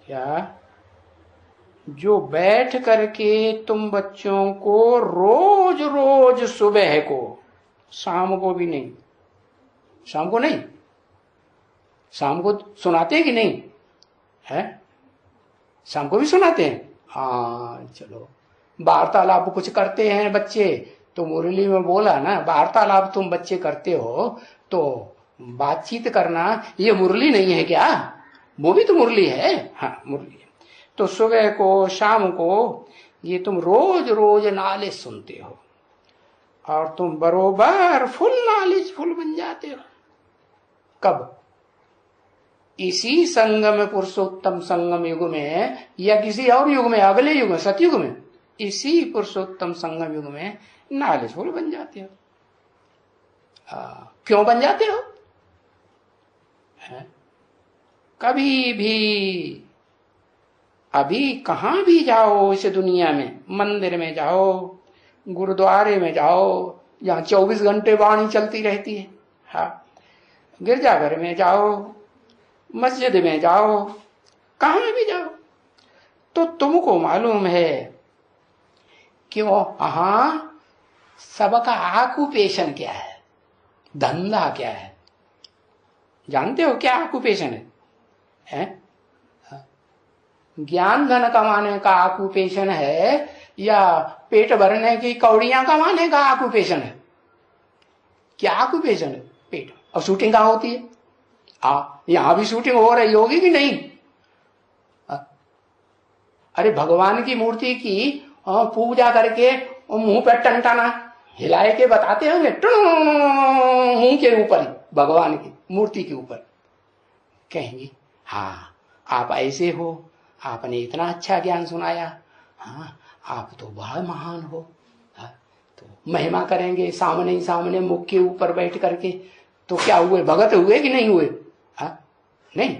Speaker 1: क्या? जो बैठ करके तुम बच्चों को रोज रोज सुबह को, शाम को भी नहीं, शाम को नहीं, शाम को सुनाते हैं कि नहीं है? शाम को भी सुनाते हैं। हाँ चलो, वार्तालाप कुछ करते हैं बच्चे, तो मुरली में बोला ना, वार्तालाप तुम बच्चे करते हो तो बातचीत करना ये मुरली नहीं है क्या? वो भी तो मुरली है, हाँ मुरली है। तो सुबह को शाम को ये तुम रोज रोज नॉलेज सुनते हो और तुम बरोबर फुल नॉलेज फुल बन जाते हो। कब? इसी संगम पुरुषोत्तम संगम युग में या किसी और युग में, अगले युग में, सतयुग में, इसी पुरुषोत्तम संगम युग में नॉलेजफुल बन जाते हो। क्यों बन जाते हो? कभी भी, अभी कहां भी जाओ इस दुनिया में, मंदिर में जाओ, गुरुद्वारे में जाओ, जहां 24 घंटे वाणी चलती रहती है, हाँ, गिरजाघर में जाओ, मस्जिद में जाओ, कहां भी जाओ, तो तुमको मालूम है कि वो सबका ऑक्यूपेशन क्या है, धंधा क्या है? जानते हो क्या ऑक्यूपेशन है? ज्ञान धन कमाने का ऑक्यूपेशन है या पेट भरने की कौड़ियां कमाने का ऑक्यूपेशन है? क्या ऑक्यूपेशन है? पेट। और शूटिंग कहां होती है? यहां भी शूटिंग हो रही होगी कि नहीं? अरे भगवान की मूर्ति की पूजा करके मुंह पे टंटाना हिलाए के बताते होंगे, मुंह के ऊपर, भगवान की मूर्ति के ऊपर कहेंगे, हाँ आप ऐसे हो, आपने इतना अच्छा ज्ञान सुनाया, हाँ आप तो बड़ा महान हो। तो महिमा करेंगे सामने ही सामने मुख के ऊपर बैठ करके, तो क्या हुए? भगत हुए कि नहीं हुए? नहीं।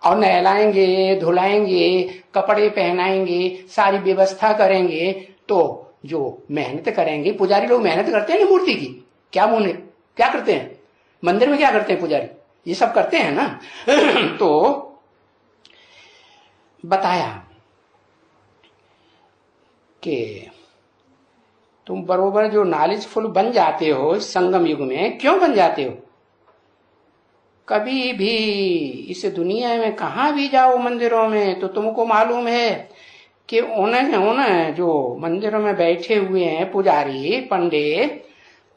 Speaker 1: और नहलाएंगे, धुलाएंगे, कपड़े पहनाएंगे, सारी व्यवस्था करेंगे, तो जो मेहनत करेंगे, पुजारी लोग मेहनत करते हैं ना मूर्ति की, क्या करते हैं मंदिर में? क्या करते हैं पुजारी? ये सब करते हैं ना। तो बताया कि तुम बरोबर जो नॉलेजफुल बन जाते हो संगम युग में। क्यों बन जाते हो? कभी भी इस दुनिया में कहां भी जाओ मंदिरों में, तो तुमको मालूम है कि उन्हें जो मंदिरों में बैठे हुए हैं पुजारी पंडित,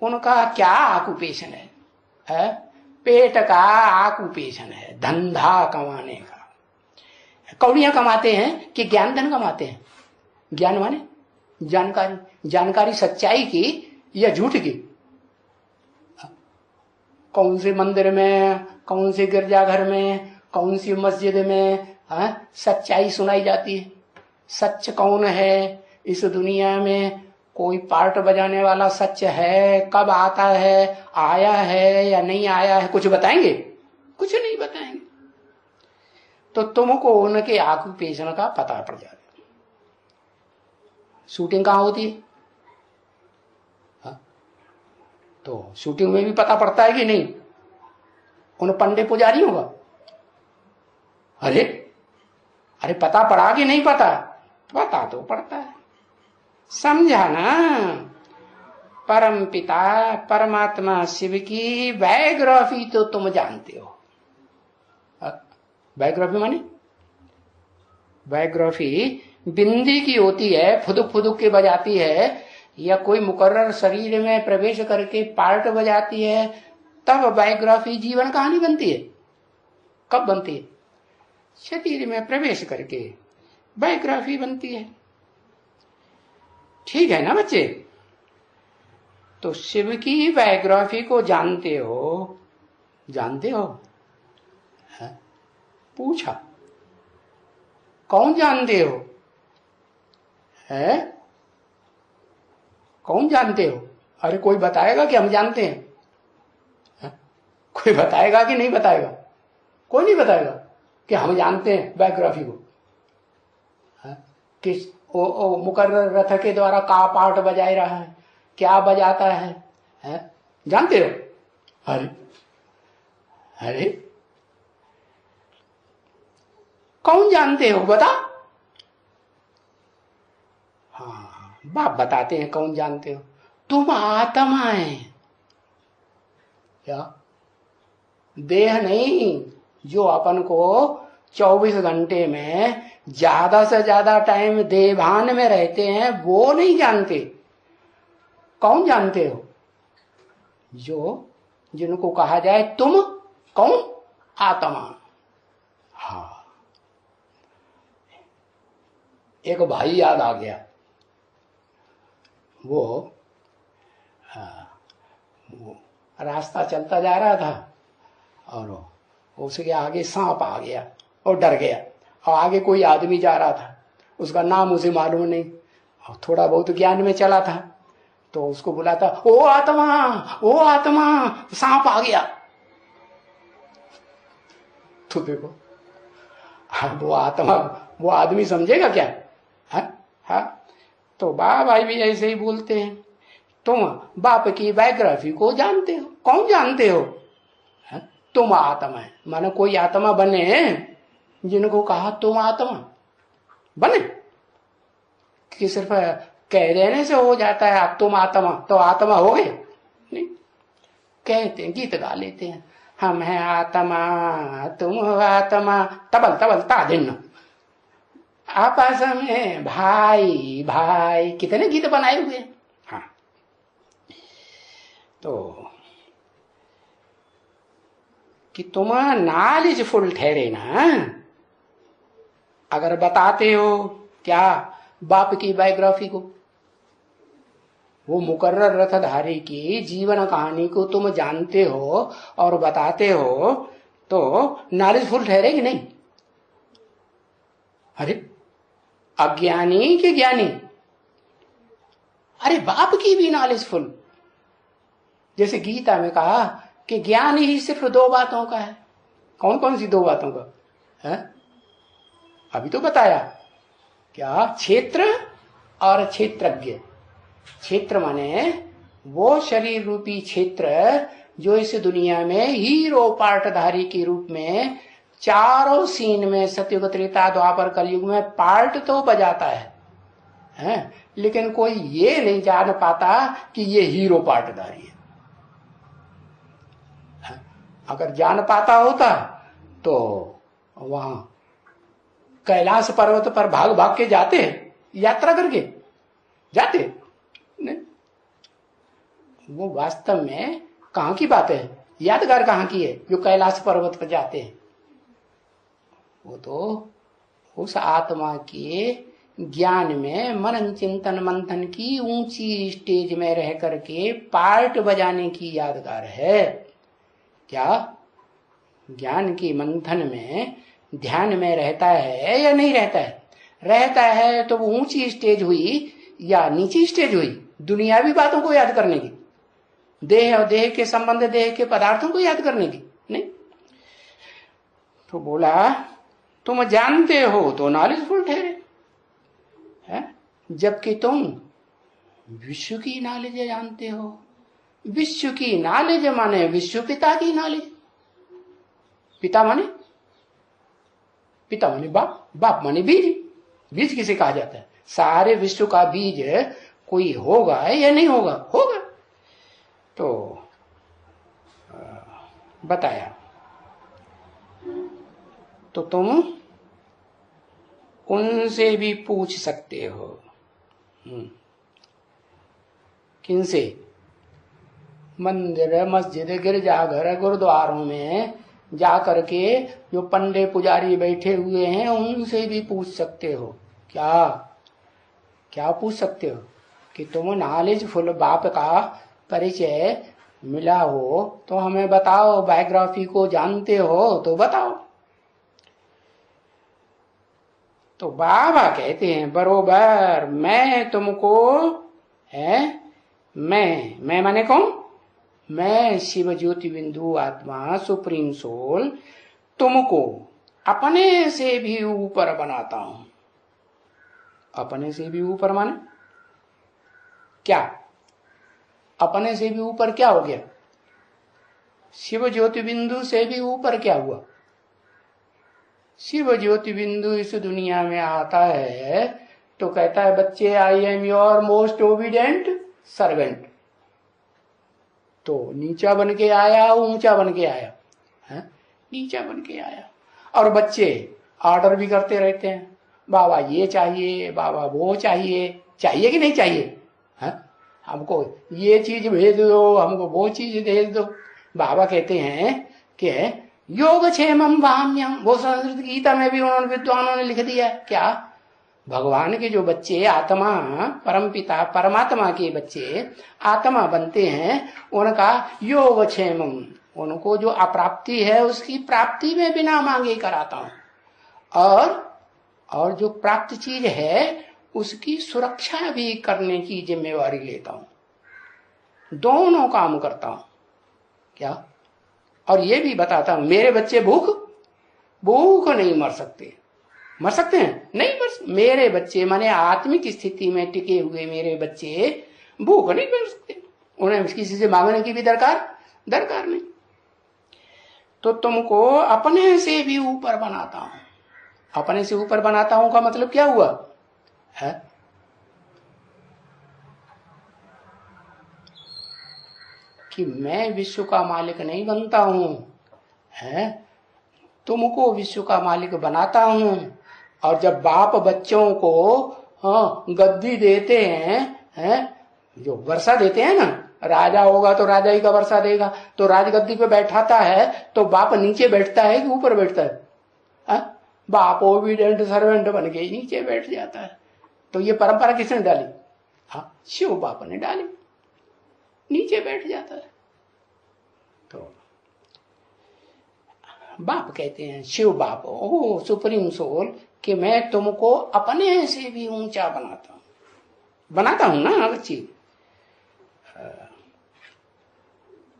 Speaker 1: उनका क्या ऑक्यूपेशन है? पेट का ऑक्यूपेशन है, धंधा कमाने का। कौड़ियां कमाते हैं कि ज्ञान धन कमाते हैं? ज्ञान माने जानकारी सच्चाई की या झूठ की? कौन से मंदिर में, कौन से गिरजाघर में, कौन सी मस्जिद में सच्चाई सुनाई जाती है? सच कौन है इस दुनिया में? कोई पार्ट बजाने वाला सच है? कब आता है, आया है या नहीं आया है? कुछ बताएंगे? कुछ नहीं बताएंगे। तो तुमको उनके ऑक्यूपेशन का पता पड़ जाएगा। शूटिंग कहाँ होती है? तो शूटिंग में भी पता पड़ता है कि नहीं उन पंडे पुजारियों का? अरे अरे पता पड़ा कि नहीं पता? पता तो पड़ता है। समझा ना? परम पिता परमात्मा शिव की बायोग्राफी तो तुम जानते हो। बायोग्राफी माने बायोग्राफी बिंदी की होती है, फुदुक फुदुक के बजाती है, या कोई मुकर्रर शरीर में प्रवेश करके पार्ट बजाती है, तब बायोग्राफी जीवन कहानी बनती है। कब बनती है? शरीर में प्रवेश करके बायोग्राफी बनती है। ठीक है ना बच्चे? तो शिव की बायोग्राफी को जानते हो? जानते हो? है? पूछा कौन जानते हो? है? कौन जानते हो? अरे कोई बताएगा कि हम जानते हैं? है? कोई बताएगा कि नहीं बताएगा? कोई नहीं बताएगा कि हम जानते हैं बायोग्राफी को। है? किस ओ मुकर्रर रथ के द्वारा का पार्ट बजाए रहा है, क्या बजाता है? जानते हो? अरे अरे कौन जानते हो? बता। हाँ, बाप बताते हैं कौन जानते हो। तुम आत्मा है। क्या? देह नहीं, जो अपन को 24 घंटे में ज्यादा से ज्यादा टाइम देहभान में रहते हैं, वो नहीं जानते। कौन जानते हो? जो जिनको कहा जाए तुम कौन? आत्मा। हाँ, एक भाई याद आ गया। वो रास्ता चलता जा रहा था और उसके आगे सांप आ गया और डर गया, और आगे कोई आदमी जा रहा था, उसका नाम उसे मालूम नहीं, और थोड़ा बहुत ज्ञान में चला था, तो उसको बुलाता, ओ आत्मा सांप आ गया। तो देखो वो आत्मा वो आदमी समझेगा क्या? है? तो भाई भी ऐसे ही बोलते हैं। तुम बाप की बायोग्राफी को जानते हो? कौन जानते हो? है? तुम आत्मा है। मानो कोई आत्मा बने जिनको कहा तुम आत्मा बने कि सिर्फ कह देने से हो जाता है अब तुम आत्मा, तो आत्मा हो गए? नहीं, कहते हैं, गीत गा लेते हैं, हम हैं आत्मा तुम हो आत्मा, तबल तबल तादिन, आपस में भाई भाई, कितने गीत बनाए हुए। हाँ, तो कि तुम नॉलेजफुल ठहरे ना, अगर बताते हो क्या बाप की बायोग्राफी को, वो मुकर्रर रथधारी की जीवन कहानी को तुम जानते हो और बताते हो, तो नॉलेजफुल ठहरे कि नहीं? अरे अज्ञानी कि ज्ञानी? अरे बाप की भी नॉलेजफुल। जैसे गीता में कहा कि ज्ञान ही सिर्फ 2 बातों का है। कौन कौन सी 2 बातों का है? अभी तो बताया, क्या? क्षेत्र और क्षेत्रज्ञ। क्षेत्र माने वो शरीर रूपी क्षेत्र जो इस दुनिया में हीरो पार्टधारी के रूप में चारों सीन में सतयुग त्रेता द्वापर कलयुग में पार्ट तो बजाता है? लेकिन कोई ये नहीं जान पाता कि ये हीरो पार्टधारी है। अगर जान पाता होता तो वहां कैलाश पर्वत पर भाग भाग के जाते, यात्रा करके जाते नहीं? वो वास्तव में कहां की बात है, यादगार कहां की है जो कैलाश पर्वत पर जाते हैं? वो तो उस आत्मा के ज्ञान में मनन चिंतन मंथन की ऊंची स्टेज में रह करके पार्ट बजाने की यादगार है। क्या ज्ञान की मंथन में ध्यान में रहता है या नहीं रहता है? रहता है तो वो ऊंची स्टेज हुई या नीची स्टेज हुई दुनियावी बातों को याद करने की, देह और देह के संबंध, देह के पदार्थों को याद करने की? नहीं। तो बोला तुम जानते हो तो नॉलेजफुल ठहरे, है? जबकि तुम विश्व की नॉलेज जानते हो। विश्व की नॉलेज माने विश्व पिता की नॉलेज। पिता माने बाप, बाप माने बीज। बीज किसे कहा जाता है? सारे विश्व का बीज कोई होगा या नहीं होगा? होगा। तो बताया। तो तुम उनसे भी पूछ सकते हो। किनसे? मंदिर, मस्जिद, गिरजाघर, गुरुद्वारों में जा करके जो पंडे पुजारी बैठे हुए हैं उनसे भी पूछ सकते हो। क्या क्या पूछ सकते हो? कि तुम नॉलेजफुल बाप का परिचय मिला हो तो हमें बताओ, बायोग्राफी को जानते हो तो बताओ। तो बाबा कहते हैं बरोबर, मैं तुमको है, मैं माने कौन? मैं शिव ज्योति बिंदु आत्मा सुप्रीम सोल तुमको अपने से भी ऊपर बनाता हूं। अपने से भी ऊपर माने क्या? अपने से भी ऊपर क्या हो गया? शिव ज्योति बिंदु से भी ऊपर क्या हुआ? शिव ज्योति बिंदु इस दुनिया में आता है तो कहता है बच्चे, I am your most obedient servant. तो नीचा बन के आया, ऊंचा बन के आया है? नीचा बन के आया। और बच्चे ऑर्डर भी करते रहते हैं, बाबा ये चाहिए, बाबा वो चाहिए। चाहिए कि नहीं चाहिए? है? हमको ये चीज भेज दो, हमको वो चीज भेज दो। बाबा कहते हैं कि योगक्षेमम वाम्यम, वो संस्कृत गीता में भी उन्होंने, विद्वानों ने लिख दिया। क्या? भगवान के जो बच्चे आत्मा, परमपिता परमात्मा के बच्चे आत्मा बनते हैं, उनका योगक्षेमम, उनको जो अप्राप्ति है उसकी प्राप्ति में बिना मांगे कराता हूं, और जो प्राप्त चीज है उसकी सुरक्षा भी करने की जिम्मेवारी लेता हूं। दोनों काम करता हूं। क्या? और ये भी बताता हूं, मेरे बच्चे भूख नहीं मर सकते। मर सकते हैं? नहीं मर। मेरे बच्चे माने आत्मिक स्थिति में टिके हुए मेरे बच्चे भूख नहीं मर सकते। उन्हें किसी से मांगने की भी दरकार नहीं। तो तुमको अपने से भी ऊपर बनाता हूं। अपने से ऊपर बनाता हूं का मतलब क्या हुआ है? कि मैं विश्व का मालिक नहीं बनता हूं, है? तुमको विश्व का मालिक बनाता हूं। और जब बाप बच्चों को गद्दी देते हैं, जो वर्षा देते हैं ना, राजा होगा तो राजा ही का वर्षा देगा, तो राजगद्दी पे बैठाता है तो बाप नीचे बैठता है कि ऊपर बैठता है? बाप ओबीडिएंट सर्वेंट बन के नीचे बैठ जाता है। तो ये परंपरा किसने डाली? हाँ, शिव बाप ने डाली, नीचे बैठ जाता है। तो बाप कहते हैं, शिव बाप, ओ सुप्रीम सोल, कि मैं तुमको अपने से भी ऊंचा बनाता हूं ना बच्ची।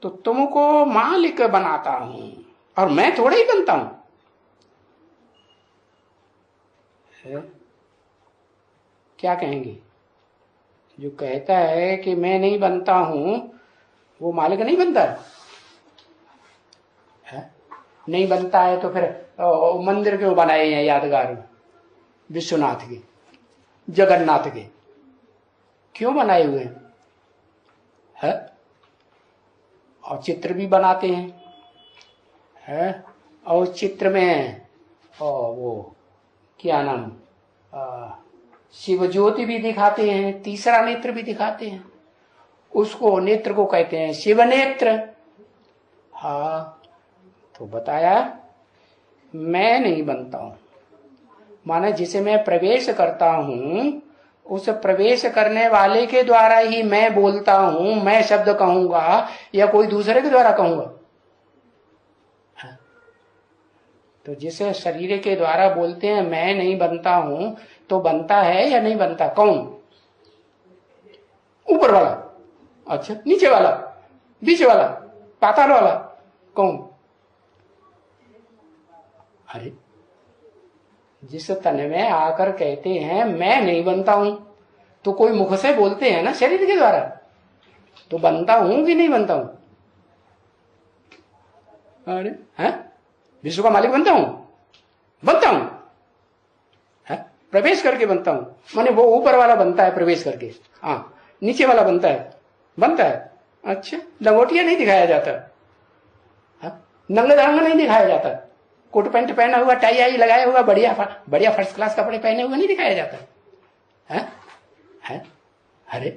Speaker 1: तो तुमको मालिक बनाता हूं, और मैं थोड़ा ही बनता हूं। क्या कहेंगे? जो कहता है कि मैं नहीं बनता हूं वो मालिक नहीं बनता है? नहीं बनता है तो फिर मंदिर क्यों बनाए हैं यादगार? विश्वनाथ के, जगन्नाथ के क्यों बनाए हुए हैं? और चित्र भी बनाते हैं, और चित्र में वो क्या नाम, शिव ज्योति भी दिखाते हैं, तीसरा नेत्र भी दिखाते हैं। उसको नेत्र को कहते हैं शिव नेत्र। हाँ, तो बताया मैं नहीं बनता हूं, माने जिसे मैं प्रवेश करता हूं उस प्रवेश करने वाले के द्वारा ही मैं बोलता हूं, मैं शब्द कहूंगा या कोई दूसरे के द्वारा कहूंगा? तो जिसे शरीर के द्वारा बोलते हैं मैं नहीं बनता हूं, तो बनता है या नहीं बनता? कौन? ऊपर वाला? अच्छा, नीचे वाला, बीच वाला, पाताल वाला, कौन? अरे जिस तन में आकर कहते हैं मैं नहीं बनता हूं, तो कोई मुख से बोलते हैं ना शरीर के द्वारा, तो बनता हूं कि नहीं बनता हूं? अरे है, विश्व का मालिक बनता हूं, बनता हूं है? प्रवेश करके बनता हूं, माने वो ऊपर वाला बनता है प्रवेश करके, हाँ नीचे वाला बनता है। अच्छा, लंगोटिया नहीं दिखाया जाता, नंगे धड़ंगा नहीं दिखाया जाता, कोट पैंट पहना हुआ, टाई आई लगाया हुआ, बढ़िया बढ़िया फर्स्ट क्लास कपड़े पहने हुए नहीं दिखाया जाता है? अरे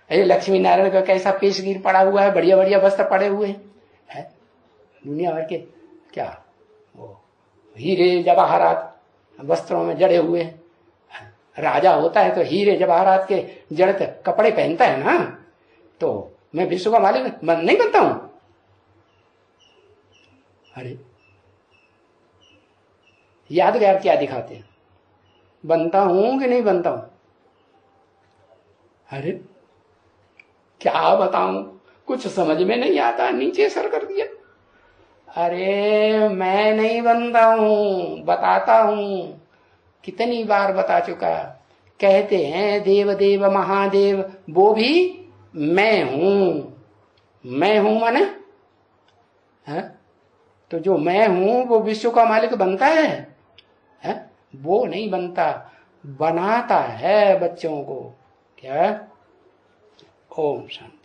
Speaker 1: अरे लक्ष्मी नारायण का कैसा पेशगीर पड़ा हुआ है, बढ़िया बढ़िया वस्त्र पड़े हुए हैं, दुनिया भर के क्या वो हीरे जवाहरात वस्त्रों में जड़े हुए हैं। राजा होता है तो हीरे जवाहरात के जड़ते कपड़े पहनता है ना, तो मैं विश्व का मालिक नहीं बनता हूं? अरे यादगार क्या दिखाते हैं, बनता हूं कि नहीं बनता हूं? अरे क्या बताऊं, कुछ समझ में नहीं आता, नीचे सर कर दिया। अरे मैं नहीं बनता हूं, बताता हूं, कितनी बार बता चुका। कहते हैं देव देव महादेव, वो भी मैं हूं माने है? तो जो मैं हूं वो विश्व का मालिक बनता है? वो नहीं बनता, बनाता है बच्चों को। क्या? ओम शांति।